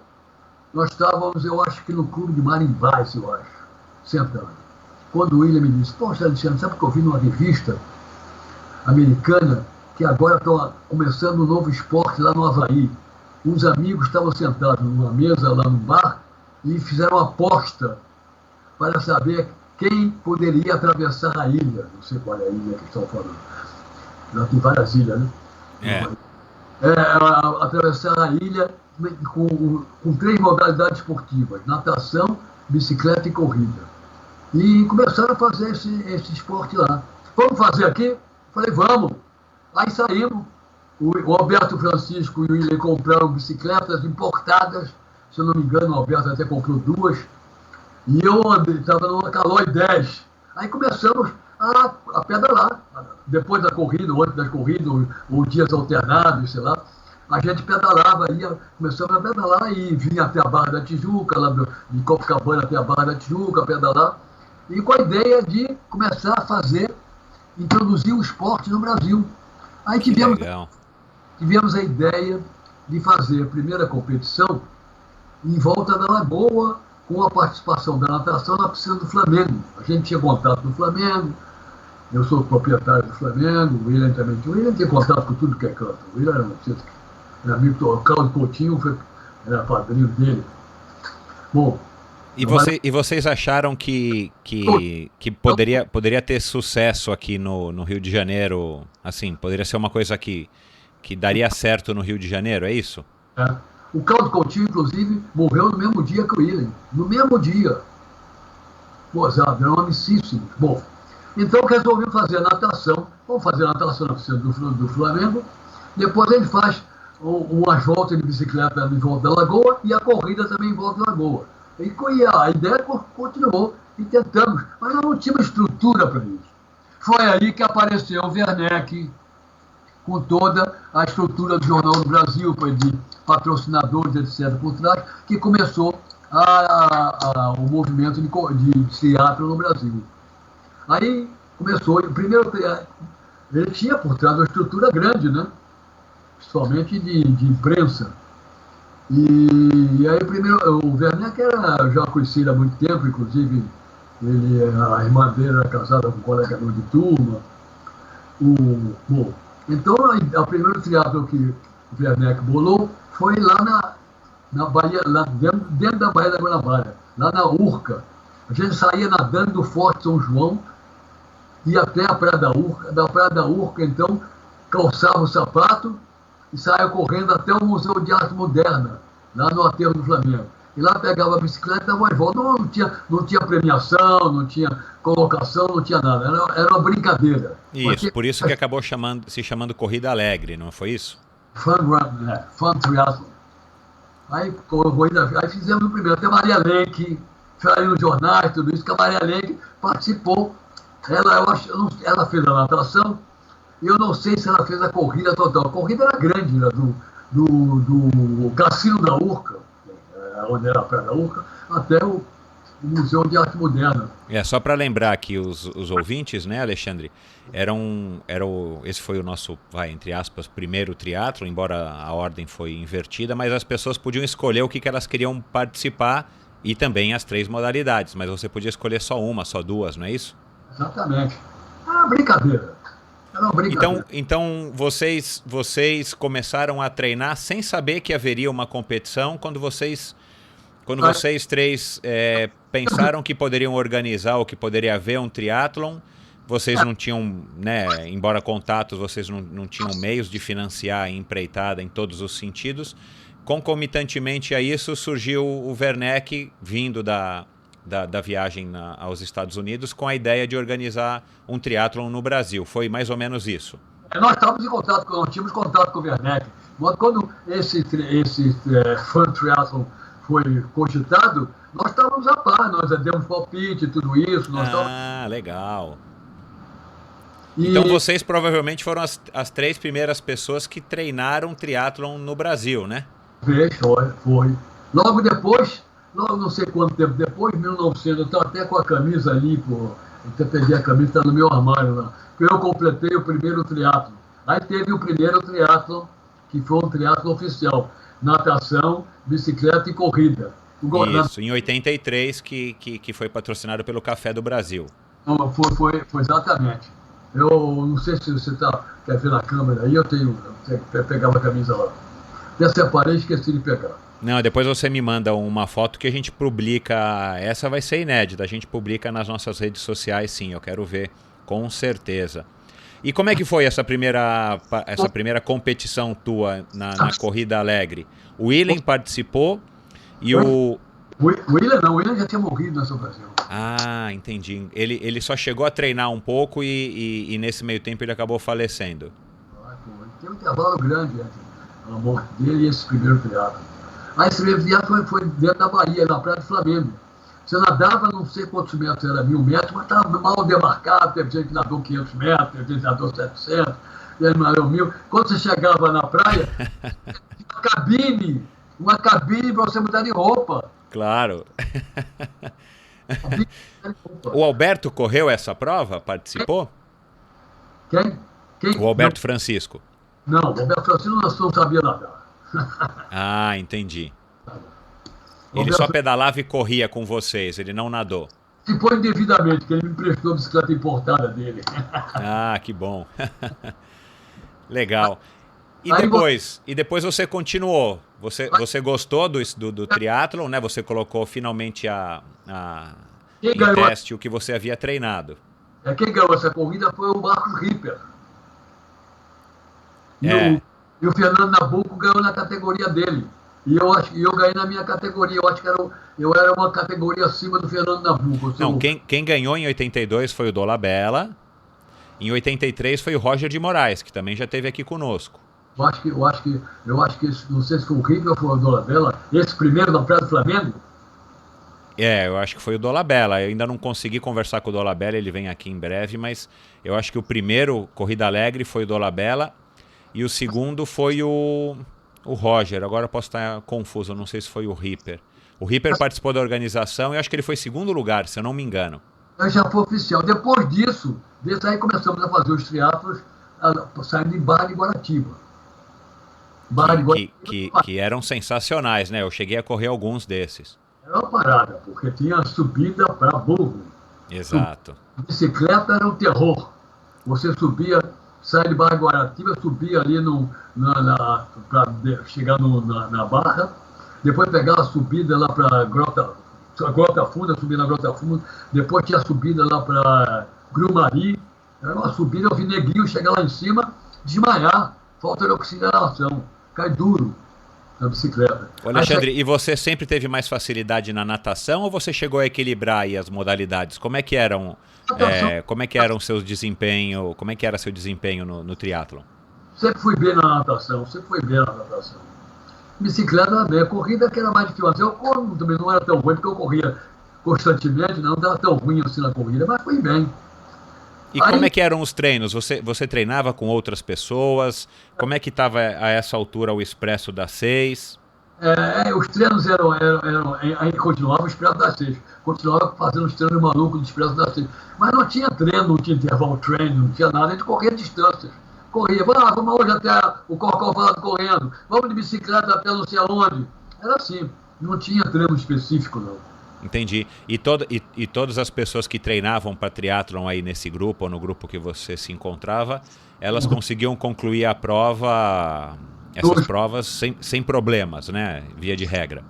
nós estávamos, eu acho que no clube de Marimbás, eu acho, sentado. Quando o William me disse, poxa, Alexandre, sabe que eu vi numa revista americana que agora estão começando um novo esporte lá no Havaí. Uns amigos estavam sentados numa mesa lá no bar e fizeram uma aposta para saber quem poderia atravessar a ilha. Não sei qual é a ilha que estão falando. Já tem várias ilhas, né? Atravessar a ilha com 3 modalidades esportivas: natação, bicicleta e corrida. E começaram a fazer esse esporte lá. Vamos fazer aqui? Falei, vamos. Aí saímos, o Alberto Francisco e o William compraram bicicletas importadas, se eu não me engano, o Alberto até comprou 2, e eu estava numa Caloi 10. Aí começamos a pedalar, depois da corrida, ou antes da corrida, ou dias alternados, sei lá, a gente pedalava, começamos a pedalar e vinha até a Barra da Tijuca, lá de Copacabana até a Barra da Tijuca, pedalar, e com a ideia de começar a introduzir o esporte no Brasil. Aí tivemos a ideia de fazer a primeira competição em volta da Lagoa, com a participação da natação na piscina do Flamengo. A gente tinha contato do Flamengo, eu sou proprietário do Flamengo, o William também tinha. O William tinha contato com tudo que é canto. O William era amigo do Cláudio Coutinho, era padrinho dele. Bom, e vocês acharam que poderia ter sucesso aqui no Rio de Janeiro? Assim, poderia ser uma coisa que daria certo no Rio de Janeiro, é isso? O Cláudio Coutinho, inclusive, morreu no mesmo dia que o William. No mesmo dia. Gozado, era um amicíssimo. Bom, então resolveu fazer a natação. Vamos fazer a natação na piscina do Flamengo. Depois ele faz umas voltas de bicicleta em volta da Lagoa e a corrida também em volta da Lagoa. E a ideia continuou e tentamos, mas nós não tínhamos estrutura para isso. Foi aí que apareceu o Werneck, com toda a estrutura do Jornal do Brasil, de patrocinadores, etc., por trás, que começou o movimento de teatro no Brasil. Aí começou, primeiro, ele tinha por trás uma estrutura grande, né? Principalmente de imprensa. E aí, primeiro, o Werneck eu já conheci ele há muito tempo, inclusive, a irmã dele era casada com um colega meu de turma. Bom, então, o primeiro teatro que o Werneck bolou foi lá na Bahia, lá dentro da Baía da Guanabara, lá na Urca. A gente saía nadando do Forte São João, ia até a Praia da Urca. Da Praia da Urca, então, calçava o sapato e saia correndo até o Museu de Arte Moderna, lá no Aterro do Flamengo. E lá pegava a bicicleta e dava uma volta. Não tinha premiação, não tinha colocação, não tinha nada. Era uma brincadeira. Isso, por isso que acabou se chamando Corrida Alegre, não foi isso? Fun Triathlon. Aí fizemos o primeiro. Até Maria Lenk, saiu nos jornais, tudo isso, que a Maria Lenk participou. Ela fez a natação. Eu não sei se ela fez a corrida total. A corrida era grande, era do Cassino da Urca, onde era a Praia da Urca, até o Museu de Arte Moderna. Só para lembrar aqui os ouvintes, né, Alexandre? Esse foi o nosso, entre aspas, primeiro triatlo, embora a ordem foi invertida, mas as pessoas podiam escolher o que elas queriam participar e também as 3 modalidades, mas você podia escolher só uma, só 2, não é isso? Exatamente. Brincadeira. Era uma brincadeira. Então vocês começaram a treinar sem saber que haveria uma competição quando vocês três pensaram que poderiam organizar ou que poderia haver um triatlon. Vocês não tinham, né, embora contatos, vocês não tinham meios de financiar a empreitada em todos os sentidos. Concomitantemente a isso, surgiu o Werneck vindo da viagem aos Estados Unidos com a ideia de organizar um triatlon no Brasil. Foi mais ou menos isso? Nós estávamos em contato, nós tínhamos contato com o Werneck. Mas quando esse Fun Triathlon foi cogitado, nós estávamos a par, nós demos palpite e tudo isso. Legal. Então vocês provavelmente foram as 3 primeiras pessoas que treinaram triatlon no Brasil, né? Foi. Logo depois, não sei quanto tempo depois, 1900, eu estava até com a camisa ali, eu até peguei a camisa, está no meu armário lá, que eu completei o primeiro triatlon. Aí teve o primeiro triatlon, que foi um triatlon oficial, natação, bicicleta e corrida. Isso, em 83, que foi patrocinado pelo Café do Brasil. Foi exatamente. Eu não sei se você quer ver na câmera aí, eu pegava a camisa lá. Já separei e esqueci de pegar. Não, depois você me manda uma foto que a gente publica. Essa vai ser inédita, a gente publica nas nossas redes sociais, sim, eu quero ver, com certeza. E como é que foi essa primeira competição tua na Corrida Alegre? O Willen participou e o Willen já tinha morrido nessa ocasião. Ah, entendi. Ele só chegou a treinar um pouco e nesse meio tempo ele acabou falecendo. Tem um intervalo grande entre a morte dele e esse primeiro triatlo. Aí esse primeiro triatlo foi dentro da Bahia, na Praia do Flamengo. Você nadava, não sei quantos metros, era 1000 metros, mas estava mal demarcado, teve gente que nadou 500 metros, teve gente que nadou 700, ele nadou 1000. Quando você chegava na praia, uma cabine para você mudar de roupa. Claro. O Alberto correu essa prova? Participou? Quem? O Alberto Francisco. Não, o Alberto Francisco não sabia nadar. Ah, entendi. Ele só pedalava e corria com vocês, ele não nadou. Se foi indevidamente, que ele me emprestou a bicicleta importada dele. Ah, que bom. Legal. E depois você continuou. Você gostou do triatlon, né? Você colocou finalmente em teste o que você havia treinado. Quem ganhou essa corrida foi o Marcos Ripper. E o Fernando Nabuco ganhou na categoria dele. E eu ganhei na minha categoria. Eu acho que eu era uma categoria acima do Fernando Nabuco. Não, quem ganhou em 82 foi o Dolabella. Em 83 foi o Roger de Moraes, que também já esteve aqui conosco. Eu acho que não sei se foi o Ripper ou foi o Dolabella. Esse primeiro da Praia do Flamengo? Eu acho que foi o Dolabella. Eu ainda não consegui conversar com o Dolabella, ele vem aqui em breve, mas eu acho que o primeiro Corrida Alegre foi o Dolabella e o segundo foi o Roger. Agora eu posso estar confuso, não sei se foi o Ripper. O Ripper participou da organização e acho que ele foi segundo lugar, se eu não me engano. Já foi oficial. Depois disso, aí começamos a fazer os triatlos saindo de Barra de Guaratiba. Que eram sensacionais, né? Eu cheguei a correr alguns desses. Era uma parada, porque tinha subida para burro. Exato. Bicicleta era um terror. Você subia, saia de Barra de Guaratiba, subia ali para chegar na Barra, depois pegava a subida lá para Grota Funda, subia na Grota Funda, depois tinha a subida lá para Grumari. Era uma subida, eu vi neguinho chegar lá em cima, desmaiar, falta de oxigenação, cai duro na bicicleta. Alexandre, e você sempre teve mais facilidade na natação ou você chegou a equilibrar aí as modalidades? Como é que eram seus desempenho? Como é que era seu desempenho no triatlon? Sempre fui bem na natação. Bicicleta bem, corrida que era mais difícil. Eu também não era tão ruim, porque eu corria constantemente, não estava tão ruim assim na corrida, mas fui bem. E como é que eram os treinos? Você treinava com outras pessoas? Como é que estava a essa altura o Expresso das 6? Os treinos eram aí continuava o Expresso das 6. Continuava fazendo os treinos malucos do Expresso das 6. Mas não tinha treino, não tinha intervalo treino, não tinha nada. A gente corria distâncias. Corria, vamos hoje até o Corcovado correndo. Vamos de bicicleta até não sei aonde. Era assim, não tinha treino específico, não. Entendi. E todas as pessoas que treinavam para triatlon aí nesse grupo, ou no grupo que você se encontrava, elas conseguiam concluir a prova, essas provas sem problemas, né? Via de regra.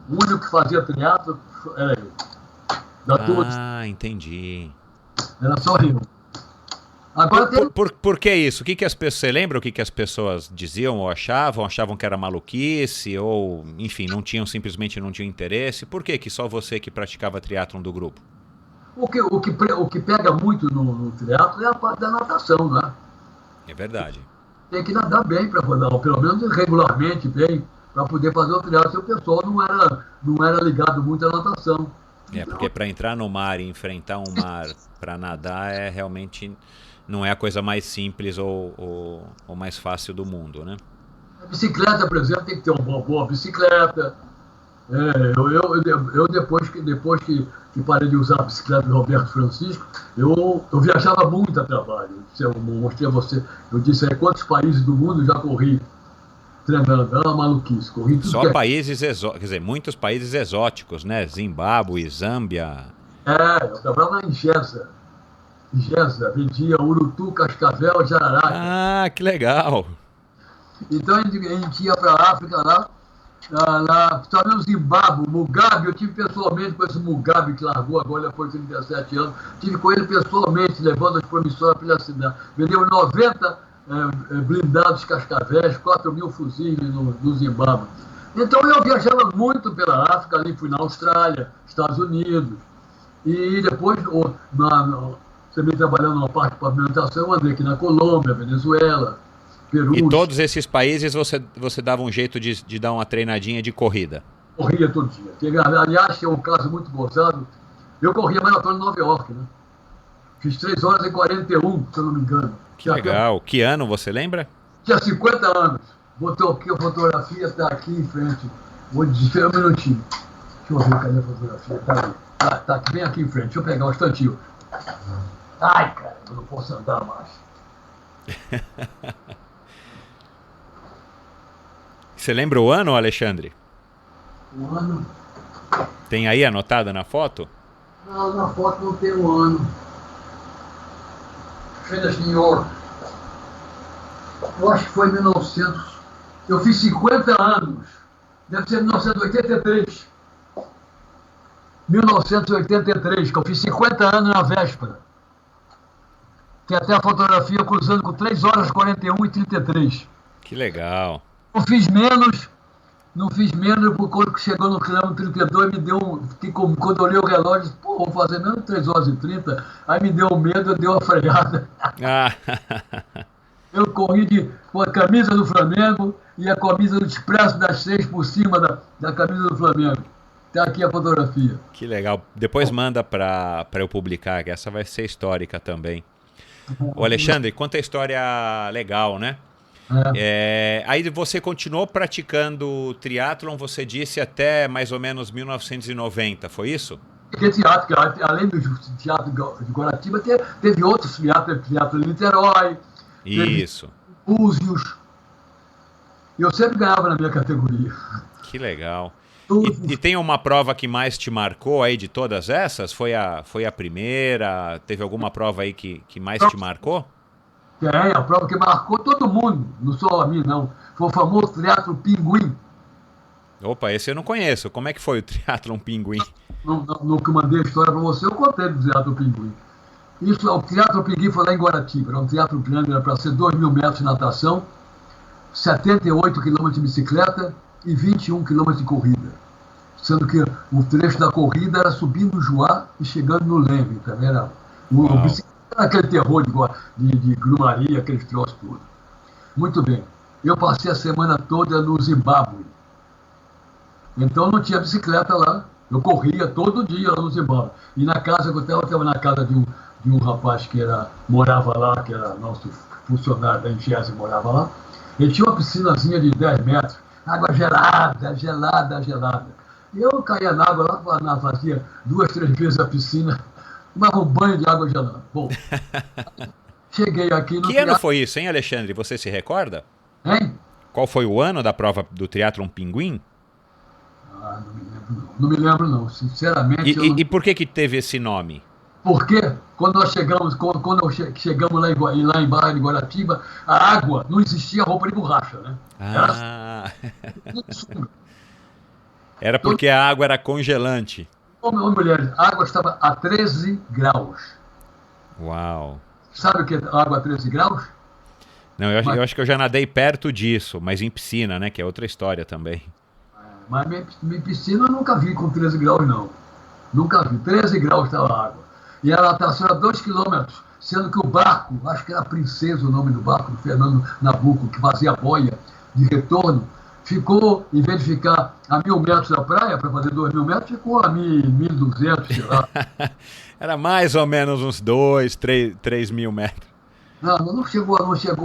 O único que fazia triatlo era eu. Entendi. Era só eu. Agora por que isso? Você lembra o que as pessoas diziam ou achavam? Achavam que era maluquice ou, enfim, simplesmente não tinham interesse? Por que só você que praticava triatlon do grupo? O que pega muito no triatlo é a parte da natação, né? É verdade. Tem que nadar bem para rodar, ou pelo menos regularmente bem, para poder fazer o triatlo. O pessoal não era ligado muito à natação. Porque para entrar no mar e enfrentar um mar para nadar realmente não é a coisa mais simples ou mais fácil do mundo, né? A bicicleta, por exemplo, tem que ter uma boa bicicleta. Eu depois que parei de usar a bicicleta do Roberto Francisco, eu viajava muito a trabalho. Eu mostrei a você, eu disse aí quantos países do mundo já corri treinando, era uma maluquice. Corri tudo só países exóticos, quer dizer, muitos países exóticos, né? Zimbábue, Zâmbia. Eu trabalhava em Gesa, vendia urutu, cascavel, jararaca. Que legal! Então a gente ia para a África lá, sabe o Zimbábue, o Mugabe, eu tive pessoalmente com esse Mugabe que largou agora depois de 37 anos, tive com ele pessoalmente, levando as promissões pela cidade. Vendeu 90 blindados cascavéis, 4.000 fuzis no Zimbábue. Então eu viajava muito pela África, ali fui na Austrália, Estados Unidos, e depois, também trabalhando na parte de pavimentação, eu andei aqui na Colômbia, Venezuela, Peru. E todos esses países você dava um jeito de dar uma treinadinha de corrida? Corria todo dia. Aliás, tem um caso muito gozado. Eu corria maratona em Nova York, né? Fiz 3 horas e 41, se eu não me engano. Que legal. Que ano você lembra? Tinha 50 anos. Botou aqui a fotografia, está aqui em frente. Vou dizer um minutinho. Deixa eu ver, cadê a fotografia? Tá ali. Tá bem aqui em frente. Deixa eu pegar um instantinho. Ai, cara, eu não posso andar mais. Você lembra o ano, Alexandre? O ano? Tem aí anotado na foto? Não, na foto não tem o ano. Fez New York. Eu acho que foi em 1900. Eu fiz 50 anos. Deve ser 1983. 1983, que eu fiz 50 anos na véspera. Tem até a fotografia cruzando com 3 horas 41 e 33. Que legal. Não fiz menos, porque quando chegou no quilômetro 32, me deu quando eu olhei o relógio, disse, vou fazer menos 3 horas e 30, aí me deu um medo, eu dei uma freada. Eu corri com a camisa do Flamengo e a camisa do Expresso das 6 por cima da camisa do Flamengo. Está aqui a fotografia. Que legal. Depois manda para eu publicar, que essa vai ser histórica também. O Alexandre, conta a história legal, né? Aí você continuou praticando triatlon, você disse, até mais ou menos 1990, foi isso? Porque teatro, além do teatro de Guaratiba, teve outros teatros, teatro de Niterói, isso. Búzios. Eu sempre ganhava na minha categoria. Que legal. E tem uma prova que mais te marcou aí de todas essas? Foi a primeira? Teve alguma prova aí que mais te marcou? A prova que marcou todo mundo, não só a mim, não. Foi o famoso triatlo Pinguim. Opa, esse eu não conheço. Como é que foi o triatlon Pinguim? No que eu mandei a história para você, eu contei do triatlo Pinguim. O triatlo Pinguim foi lá em Guaratiba. Era um triatlo grande, era para ser 2.000 metros de natação, 78 quilômetros de bicicleta e 21 quilômetros de corrida. Sendo que o trecho da corrida era subindo o Juá e chegando no Leme. Também era aquele terror de grumaria, aqueles troços todos. Muito bem. Eu passei a semana toda no Zimbábue. Então não tinha bicicleta lá. Eu corria todo dia lá no Zimbábue. E na casa que eu estava na casa de um rapaz que morava lá, que era nosso funcionário da Ingese, morava lá. Ele tinha uma piscinazinha de 10 metros. Água gelada, gelada, gelada. E eu caía na água lá, fazia 2, 3 vezes a piscina. Tomava um banho de água gelada. Bom, cheguei aqui no... Que ano foi isso, hein, Alexandre? Você se recorda? Hein? Qual foi o ano da prova do triatlon Pinguim? Não me lembro não. Sinceramente... E por que teve esse nome? Porque quando nós chegamos, chegamos lá em Barra de Guaratiba, a água, não existia roupa de borracha, né? Ah, Tudo sujo. era Todo porque a água era congelante. homem ou mulher, a água estava a 13 graus. Uau. Sabe o que é água a 13 graus? Não, eu acho que eu já nadei perto disso, mas em piscina, né? Que é outra história também. Mas minha piscina eu nunca vi com 13 graus, não. Nunca vi. 13 graus estava a água. E ela estava a 2 quilômetros, sendo que o barco, acho que era Princesa o nome do barco, do Fernando Nabuco, que fazia boia de retorno, ficou, em vez de ficar a 1.000 metros da praia, para fazer 2.000 metros, ficou a 1.200, sei lá. Era mais ou menos uns 3 mil metros. Não chegou, 2.000 metros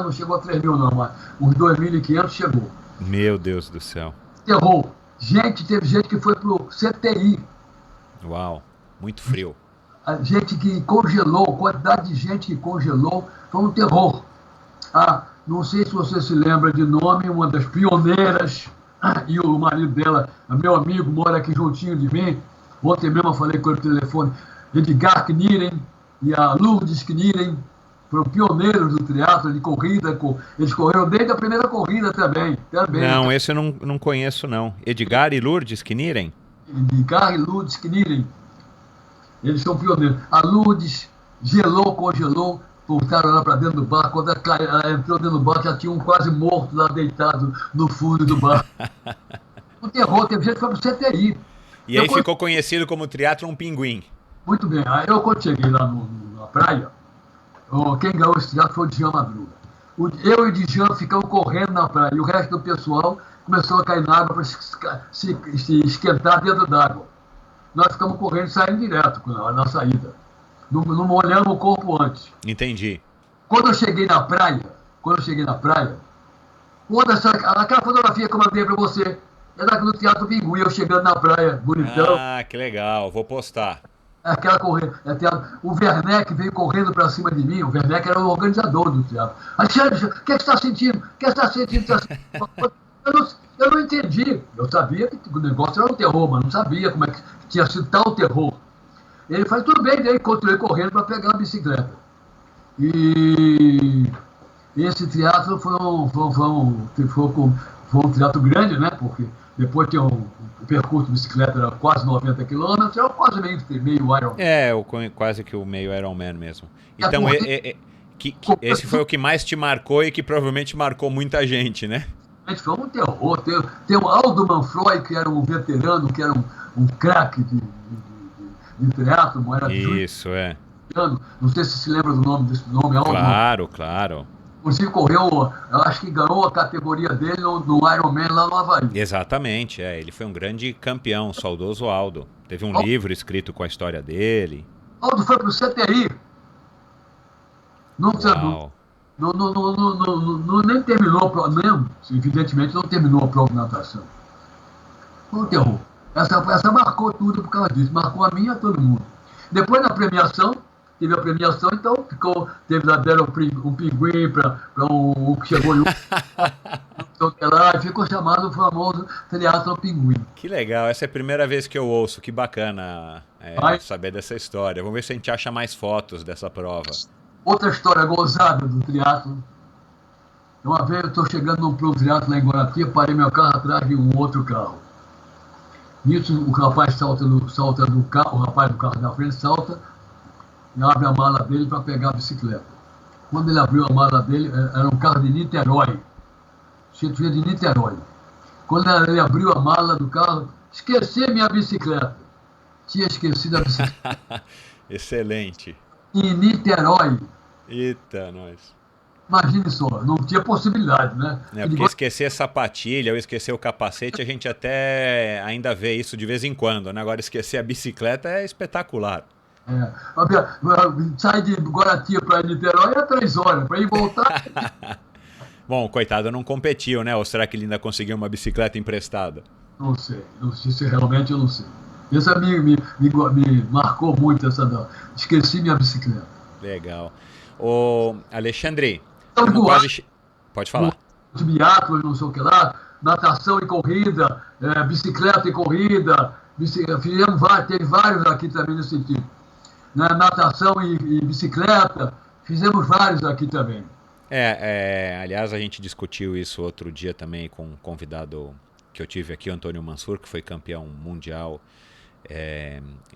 não chegou a 3.000 não, mas uns 2.500 chegou. Meu Deus do céu. Terror. Teve gente que foi pro CTI. Uau, muito frio. A gente que congelou, quantidade de gente que congelou, foi um terror. Não sei se você se lembra de nome, uma das pioneiras, e o marido dela, meu amigo, mora aqui juntinho de mim. Ontem mesmo eu falei com ele no telefone, Edgar Kniren e a Lourdes Kniren, foram pioneiros do triatlo de corrida. Eles correram desde a primeira corrida também. Não, esse eu não conheço, não. Edgar e Lourdes Kniren? Edgar e Lourdes Kniren. Eles são pioneiros. A Lourdes congelou, voltaram lá para dentro do barco. Quando ela entrou dentro do barco, já tinha um quase morto lá deitado no fundo do barco. O terror, teve gente que foi pro CTI. E aí ficou conhecido como Triatlon Pinguim. Muito bem. Aí quando cheguei lá na praia, quem ganhou esse triatlo foi o Djan Madruga. Eu e o Djan ficamos correndo na praia. E o resto do pessoal começou a cair na água para se esquentar dentro d'água. Nós ficamos correndo e saímos direto na saída. Não molhamos o corpo antes. Entendi. Quando eu cheguei na praia, aquela fotografia que eu mandei para você, é do Teatro Pinguim, eu chegando na praia, bonitão. Ah, que legal, vou postar. Aquela corrida, o Werneck veio correndo para cima de mim. O Werneck era o organizador do teatro. Alexandre, o que você está sentindo? O que você está sentindo? Eu não entendi. Eu sabia que o negócio era um terror, mas não sabia como é que tinha sido tal terror. Ele falou, tudo bem, daí continuei correndo para pegar a bicicleta. E esse teatro foi um teatro grande, né? Porque depois tem o percurso de bicicleta, era quase 90 quilômetros, era quase meio Ironman. Quase que o meio Ironman mesmo. Então, esse foi o que mais te marcou e que provavelmente marcou muita gente, né? Foi um terror. Tem o Aldo Manfroy, que era um veterano, que era um craque de triatlo. Isso, é. Não sei se lembra do nome desse nome. Claro, claro. Inclusive correu, eu acho que ganhou a categoria dele no Ironman lá no Havaí. Exatamente, ele foi um grande campeão, o saudoso Aldo. Teve um livro escrito com a história dele. Aldo foi pro CTI. Nem terminou, evidentemente não terminou a prova de natação. Foi um terror. Essa marcou tudo por causa disso, marcou a mim e a todo mundo. Depois na premiação, teve a premiação, então deram um pinguim para o que chegou lá, e ficou chamado o famoso Triatlon Pinguim. Que legal, essa é a primeira vez que eu ouço, que bacana saber dessa história. Vamos ver se a gente acha mais fotos dessa prova. Outra história gozada do triatlo. Uma vez eu estou chegando num triatlo lá em Guaratiba, parei meu carro atrás de um outro carro. Nisso o rapaz salta do carro, o rapaz do carro da frente salta e abre a mala dele para pegar a bicicleta. Quando ele abriu a mala dele, era um carro de Niterói. Cheio de Niterói. Quando ele abriu a mala do carro, esqueci minha bicicleta. Tinha esquecido a bicicleta. Excelente. Em Niterói. Eita, nós. Imagine só, não tinha possibilidade, né? Porque esquecer a sapatilha ou esquecer o capacete, a gente até ainda vê isso de vez em quando, né? Agora esquecer a bicicleta é espetacular. Sai de Guaratiba para Niterói é 3 horas, para ir voltar. Bom, coitado, não competiu, né? Ou será que ele ainda conseguiu uma bicicleta emprestada? Não sei, se realmente eu não sei. Esse amigo me marcou muito esqueci minha bicicleta. Legal. Ô, Alexandre, pode falar. Biatlo, não sei o que lá, natação e corrida, bicicleta e corrida, Fizemos vários, teve vários aqui também nesse sentido. Natação e bicicleta, fizemos vários aqui também. Aliás, a gente discutiu isso outro dia também com um convidado que eu tive aqui, o Antônio Mansur, que foi campeão mundial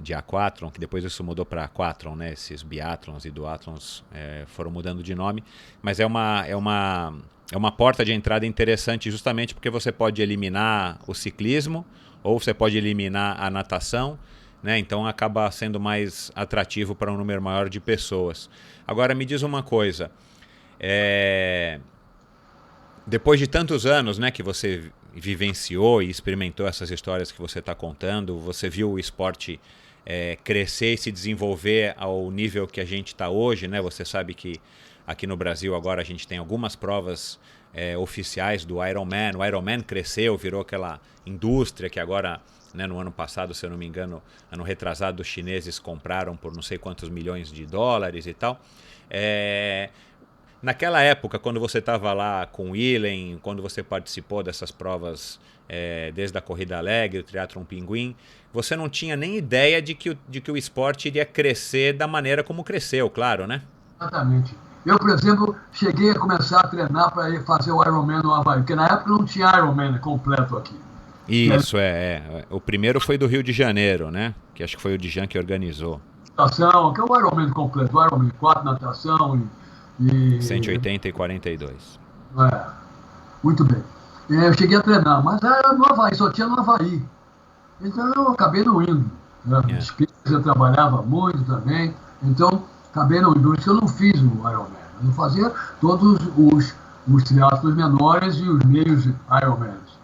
de aquathlon, que depois isso mudou para aquathlon, né? Esses biatlons e duatlons foram mudando de nome, mas é uma porta de entrada interessante justamente porque você pode eliminar o ciclismo ou você pode eliminar a natação, né? Então acaba sendo mais atrativo para um número maior de pessoas. Agora me diz uma coisa, depois de tantos anos, né, que você vivenciou e experimentou essas histórias que você está contando, você viu o esporte crescer e se desenvolver ao nível que a gente está hoje, né? Você sabe que aqui no Brasil agora a gente tem algumas provas oficiais do Ironman. O Ironman cresceu, virou aquela indústria que agora, né, no ano passado, se eu não me engano, ano retrasado, os chineses compraram por não sei quantos milhões de dólares e tal. Naquela época, quando você estava lá com o Willen, quando você participou dessas provas, desde a Corrida Alegre, o Triatlon Pinguim, você não tinha nem ideia de que o esporte iria crescer da maneira como cresceu, claro, né? Exatamente. Eu, por exemplo, cheguei a começar a treinar para ir fazer o Ironman no Havaí, porque na época não tinha Ironman completo aqui. Isso, O primeiro foi do Rio de Janeiro, né? Que acho que foi o Djan que organizou. Natação, que é o Ironman completo, o Ironman 4, natação e 180 e 42. Muito bem. Eu cheguei a treinar, mas era no Havaí, só tinha no Havaí. Então eu acabei não indo. Eu trabalhava muito também, então acabei não indo. Por isso que eu não fiz o Ironman. Eu não fazia todos os triatlons menores e os meios Ironmans.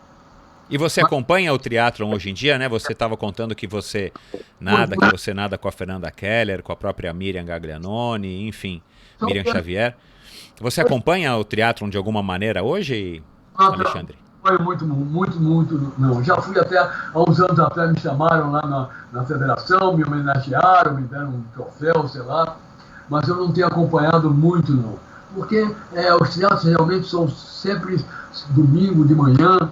E você acompanha o triatlon hoje em dia, né? Você estava contando que você nada com a Fernanda Keller, com a própria Miriam Gaglianoni, enfim, Miriam Xavier. Você acompanha o triatlon de alguma maneira hoje, Alexandre? Muito, não. Já fui até, há uns anos atrás, me chamaram lá na federação, me homenagearam, me deram um troféu, sei lá, mas eu não tenho acompanhado muito, não. Porque os triatlons realmente são sempre domingo de manhã,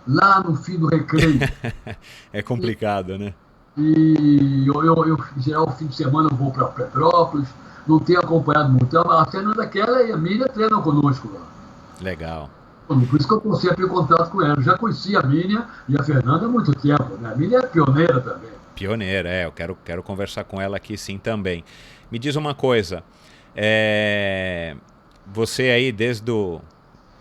lá no fim do recreio. É complicado, né? E eu, em geral, fim de semana eu vou para Petrópolis, não tenho acompanhado muito. A Fernanda Keller e a Miriam treinam conosco lá. Legal. Por isso que eu estou sempre em contato com ela. Eu já conheci a Miriam e a Fernanda há muito tempo, né? A Miriam é pioneira também. Pioneira, eu quero conversar com ela aqui sim também. Me diz uma coisa, você aí desde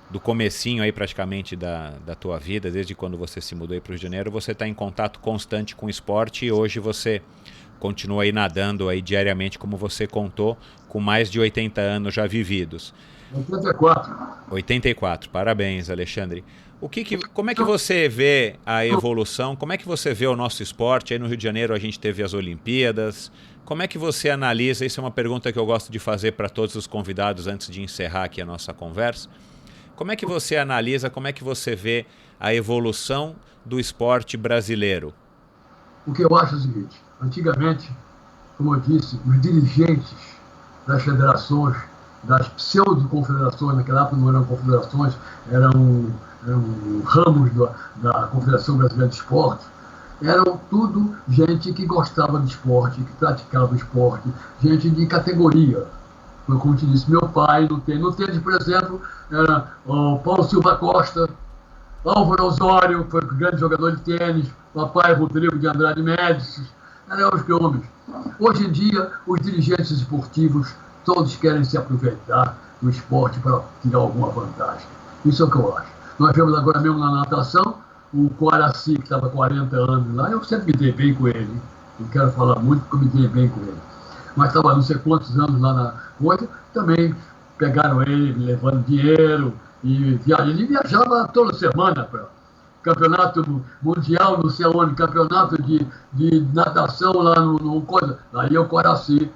do comecinho aí praticamente da tua vida, desde quando você se mudou aí para o Rio de Janeiro, você está em contato constante com o esporte e hoje você continua aí nadando aí diariamente, como você contou, com mais de 80 anos já vividos. 84, parabéns, Alexandre. Como é que você vê a evolução, como é que você vê o nosso esporte? Aí no Rio de Janeiro a gente teve as Olimpíadas, como é que você analisa, isso é uma pergunta que eu gosto de fazer para todos os convidados antes de encerrar aqui a nossa conversa, como é que você analisa, como é que você vê a evolução do esporte brasileiro? O que eu acho é o seguinte, antigamente, como eu disse, os dirigentes das federações, das pseudo-confederações, naquela época não eram confederações, eram ramos da Confederação Brasileira de Esporte, eram tudo gente que gostava de esporte, que praticava esporte, gente de categoria. Como te disse, meu pai, no tênis, por exemplo, era o Paulo Silva Costa, Álvaro Osório, foi um grande jogador de tênis, papai Rodrigo de Andrade Médici, eram os homens. Hoje em dia, os dirigentes esportivos todos querem se aproveitar do esporte para tirar alguma vantagem. Isso é o que eu acho. Nós vemos agora mesmo na natação, o Coaraci, que estava 40 anos lá, eu sempre me dei bem com ele. Não quero falar muito porque eu me dei bem com ele. Mas estava não sei quantos anos lá na coisa, também pegaram ele levando dinheiro, e ele viajava toda semana para campeonato mundial, não sei onde, campeonato de natação lá no coisa. Aí é o Coaraci,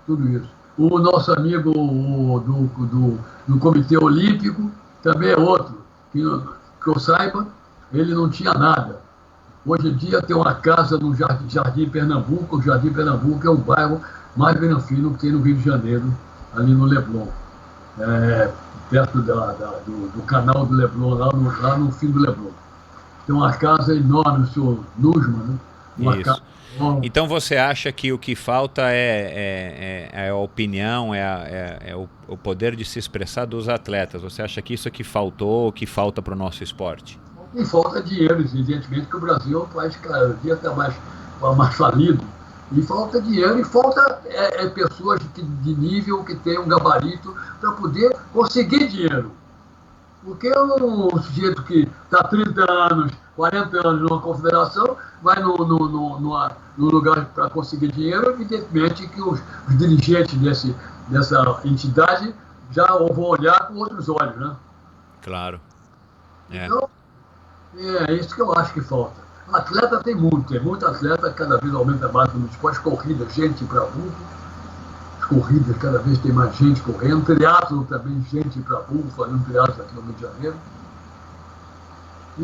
tudo isso. O nosso amigo do Comitê Olímpico também é outro, que eu saiba, ele não tinha nada. Hoje em dia tem uma casa no Jardim Pernambuco, o Jardim Pernambuco é o bairro mais benefício que tem no Rio de Janeiro, ali no Leblon. Perto do canal do Leblon, lá no fim do Leblon. Tem uma casa enorme, o senhor Nusman, né? Isso. Então você acha que o que falta é a opinião, o poder de se expressar dos atletas? Você acha que isso é que faltou, o que falta para o nosso esporte? E falta dinheiro, evidentemente, que o Brasil é um país que cada dia está mais falido. E falta dinheiro e falta pessoas de nível que tenham um gabarito para poder conseguir dinheiro. Porque um sujeito que está 30 anos, 40 anos numa confederação, vai no lugar para conseguir dinheiro, evidentemente que os dirigentes dessa entidade já vão olhar com outros olhos, né? Claro. Então, é isso que eu acho que falta. Atleta tem muito atleta, cada vez aumenta mais no esporte, corrida, gente para burro. As corridas, cada vez tem mais gente correndo. Triatlo também, gente para burro, fazendo triatlo aqui no Rio de Janeiro. E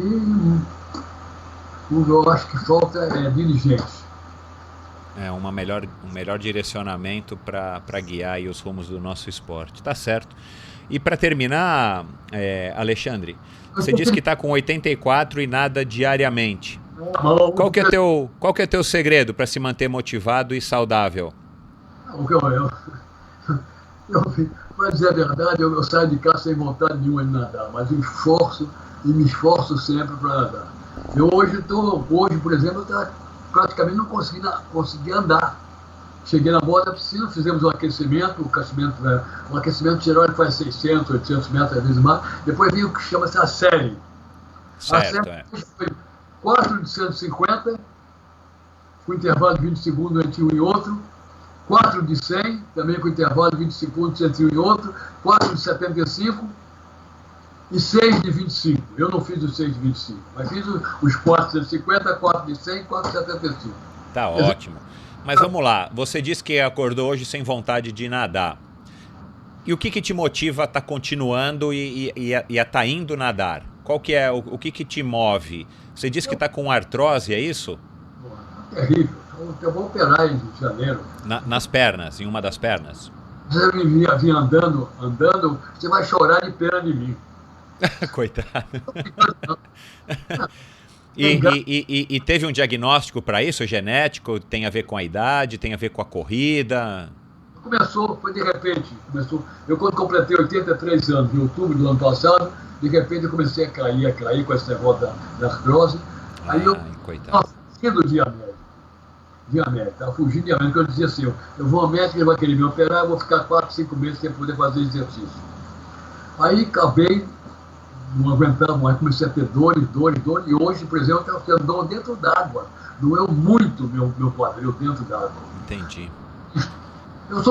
o que eu acho que falta é dirigentes. Um melhor direcionamento para guiar aí os rumos do nosso esporte. Tá certo. E para terminar, Alexandre, você disse que está com 84 e nada diariamente. Qual que é teu segredo para se manter motivado e saudável? Para dizer a verdade, eu saio de casa sem vontade nenhuma de nadar, mas eu me esforço sempre para nadar. Hoje, por exemplo, eu praticamente não consegui andar. Cheguei na borda da piscina, fizemos um aquecimento, o aquecimento geral ele faz 600, 800 metros, às vezes mais. Depois veio o que chama-se a série. Certo, a série foi 4 de 150, com intervalo de 20 segundos entre um e outro. 4 de 100, também com intervalo de 20 segundos entre um e outro. 4 de 75 e 6 de 25. Eu não fiz os 6 de 25, mas fiz os 4 de 150, 4 de 100 e 4 de 75. Tá ótimo. Mas vamos lá, você disse que acordou hoje sem vontade de nadar. E o que te motiva a estar continuando e a estar indo nadar? Qual que é o que te move? Você disse que está com artrose, é isso? Terrível. Eu vou operar em janeiro. Nas pernas, em uma das pernas? Você me vir andando, você vai chorar de pena de mim. Coitado. E teve um diagnóstico para isso, genético? Tem a ver com a idade, tem a ver com a corrida? Foi de repente. Eu quando completei 83 anos, em outubro do ano passado, de repente eu comecei a cair com esse negócio da artrose. Aí eu estava fugindo de médico, estava fugindo de médico, eu dizia assim, eu vou ao médico, ele vai querer me operar, eu vou ficar 4, 5 meses sem poder fazer exercício. Aí acabei, não aguentava mais, comecei a ter dores, e hoje, por exemplo, eu tenho dor dentro d'água. Doeu muito meu quadril dentro d'água. Entendi. Eu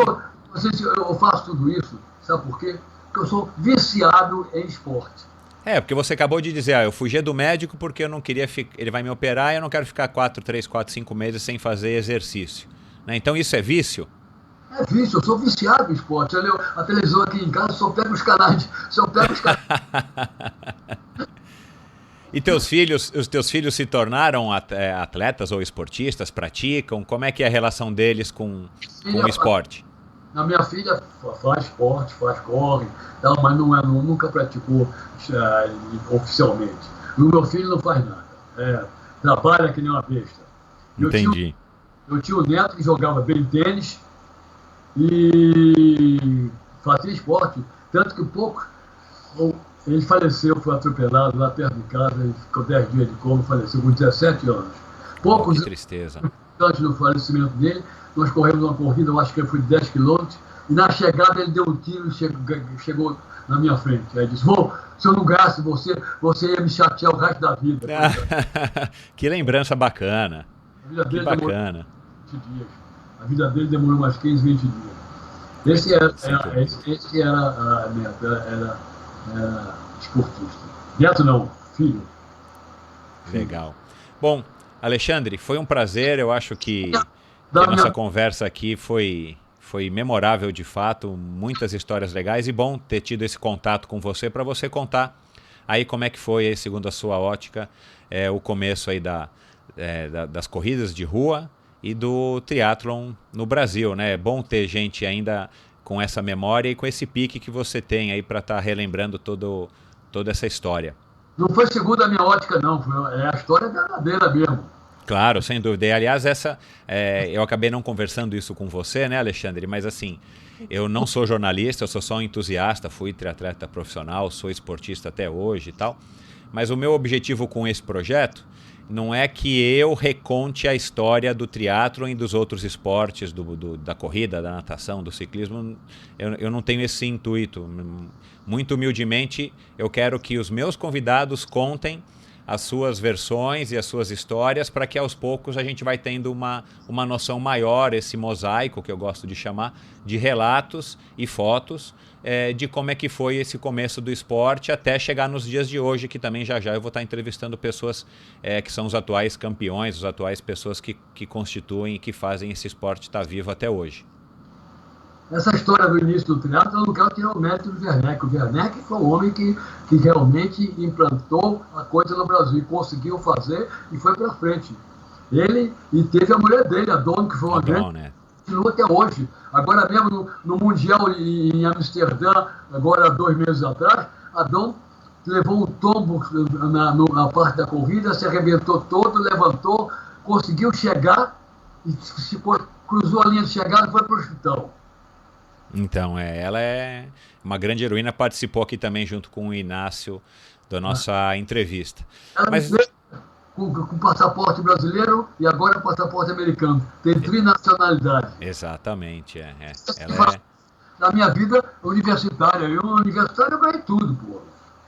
faço tudo isso, sabe por quê? Porque eu sou viciado em esporte. Porque você acabou de dizer, eu fugi do médico porque eu não queria ele vai me operar e eu não quero ficar 3, 4, 5 meses sem fazer exercício. Né? Então isso é vício? É vício, eu sou viciado em esporte. A televisão aqui em casa só pega os canais. E os teus filhos se tornaram atletas ou esportistas? Praticam? Como é que é a relação deles com o esporte? A minha filha faz esporte, corre, mas nunca praticou oficialmente. O meu filho não faz nada. Trabalha que nem uma besta. Entendi. Eu tinha um neto que jogava bem tênis e fazia esporte. Tanto que ele faleceu, foi atropelado lá perto de casa, ele ficou 10 dias de coma, faleceu com 17 anos. Que tristeza. Antes do falecimento dele, nós corremos uma corrida, eu acho que foi de 10 quilômetros, e na chegada ele deu um tiro e chegou na minha frente. Aí disse, se eu não ganhasse você ia me chatear o resto da vida. Que lembrança bacana. Que bacana. A vida dele demorou mais 15, 20 dias. Esse era a meta, era esportista. Neto não, filho. Legal. Bom, Alexandre, foi um prazer, eu acho que a nossa conversa aqui foi memorável de fato, muitas histórias legais e bom ter tido esse contato com você para você contar aí como é que foi, aí, segundo a sua ótica, o começo aí das corridas de rua e do triatlon no Brasil, né? É bom ter gente ainda com essa memória e com esse pique que você tem aí para estar relembrando toda essa história. Não foi segundo a minha ótica, não. É a história verdadeira mesmo. Claro, sem dúvida. E, aliás, eu acabei não conversando isso com você, né, Alexandre? Mas assim, eu não sou jornalista, eu sou só um entusiasta, fui triatleta profissional, sou esportista até hoje e tal. Mas o meu objetivo com esse projeto não é que eu reconte a história do triatlon e dos outros esportes, da corrida, da natação, do ciclismo. Eu não tenho esse intuito. Muito humildemente, eu quero que os meus convidados contem as suas versões e as suas histórias, para que aos poucos a gente vai tendo uma noção maior, esse mosaico que eu gosto de chamar, de relatos e fotos de como é que foi esse começo do esporte até chegar nos dias de hoje, que também já eu vou estar entrevistando pessoas que são os atuais campeões, as atuais pessoas que constituem e que fazem esse esporte estar vivo até hoje. Essa história do início do triatlo, eu não quero tirar o mérito do Werneck. O Werneck foi um homem que realmente implantou a coisa no Brasil, conseguiu fazer e foi para frente. Ele, e teve a mulher dele, a Dawn, que foi uma grande... né? Continuou até hoje. Agora mesmo no Mundial em Amsterdã, agora 2 meses atrás, a Dawn levou um tombo na parte da corrida, se arrebentou todo, levantou, conseguiu chegar, e cruzou a linha de chegada e foi para o hospital. Então, ela é uma grande heroína, participou aqui também junto com o Inácio da nossa entrevista. Ela veio com passaporte brasileiro e agora passaporte americano. Tem trinacionalidade. Exatamente. Na minha vida universitária, eu ganhei tudo, pô.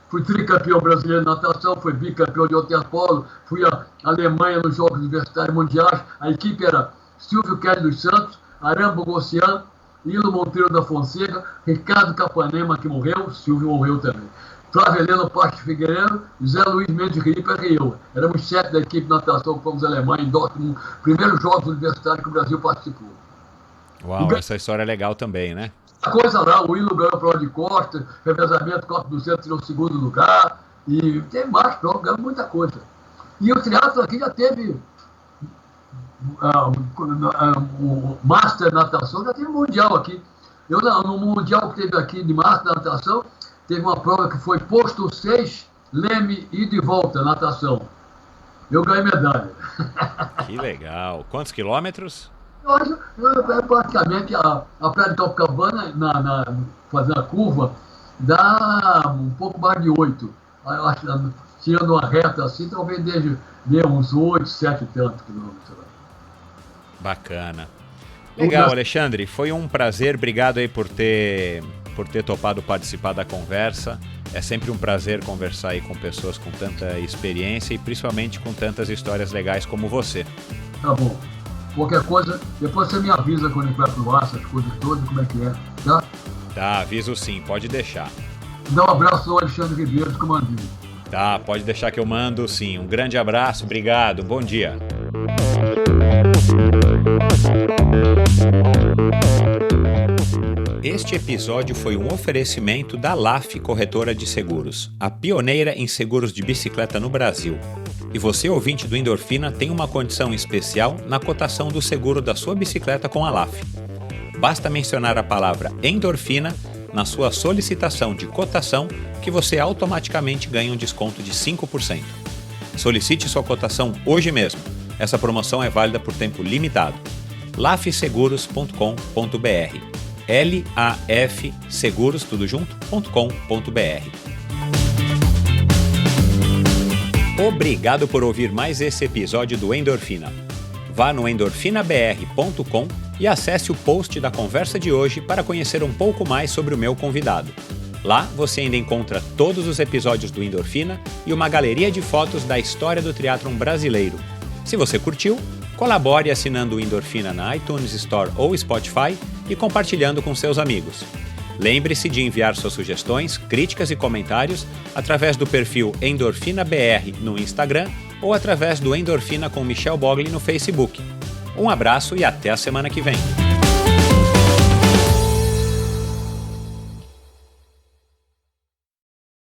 Fui tricampeão brasileiro de natação, fui bicampeão de waterpolo, fui à Alemanha nos Jogos Universitários Mundiais. A equipe era Silvio Kelly dos Santos, Arambo Gossian, Hilo Monteiro da Fonseca, Ricardo Capanema, que morreu, Silvio morreu também, Flávio Heleno Pache Figueiredo, José Luiz Mendes Ripa e eu. Éramos 7 da equipe de natação que fomos à Alemanha, em Dortmund, primeiros Jogos Universitários que o Brasil participou. Uau, essa história é legal também, né? A coisa lá, o Hilo ganhou prova de costa, revezamento, Copa do Centro tirou o 2º lugar, e tem mais prova, ganhou muita coisa. E o triatlo aqui já teve... o Master Natação já teve mundial aqui. No mundial que teve aqui de Master Natação, teve uma prova que foi posto 6, leme, ida e volta, natação. Eu ganhei medalha. Que legal. Quantos quilômetros? Hoje, praticamente, a praia de Copacabana, fazendo a curva, dá um pouco mais de 8. Tirando uma reta assim, talvez dê uns 8, 7 e tantos quilômetros. Bacana. Legal, Alexandre. Foi um prazer. Obrigado aí por ter topado participar da conversa. É sempre um prazer conversar aí com pessoas com tanta experiência e principalmente com tantas histórias legais como você. Tá bom. Qualquer coisa, depois você me avisa quando a gente vai pro ar, essas coisas todas, como é que é, tá? Tá, aviso sim. Pode deixar. Dá um abraço ao Alexandre Ribeiro, do Comandinho. Tá, pode deixar que eu mando sim. Um grande abraço. Obrigado. Bom dia. Este episódio foi um oferecimento da LAF Corretora de Seguros, a pioneira em seguros de bicicleta no Brasil. E você, ouvinte do Endorfina, tem uma condição especial na cotação do seguro da sua bicicleta com a LAF. Basta mencionar a palavra endorfina na sua solicitação de cotação que você automaticamente ganha um desconto de 5%. Solicite sua cotação hoje mesmo. Essa promoção é válida por tempo limitado. lafseguros.com.br LAF tudo junto.com.br. Obrigado por ouvir mais esse episódio do Endorfina. Vá no endorfinabr.com e acesse o post da conversa de hoje para conhecer um pouco mais sobre o meu convidado. Lá você ainda encontra todos os episódios do Endorfina e uma galeria de fotos da história do triatlon brasileiro. Se você curtiu, colabore assinando o Endorfina na iTunes Store ou Spotify e compartilhando com seus amigos. Lembre-se de enviar suas sugestões, críticas e comentários através do perfil EndorfinaBR no Instagram ou através do Endorfina com Michel Bogli no Facebook. Um abraço e até a semana que vem.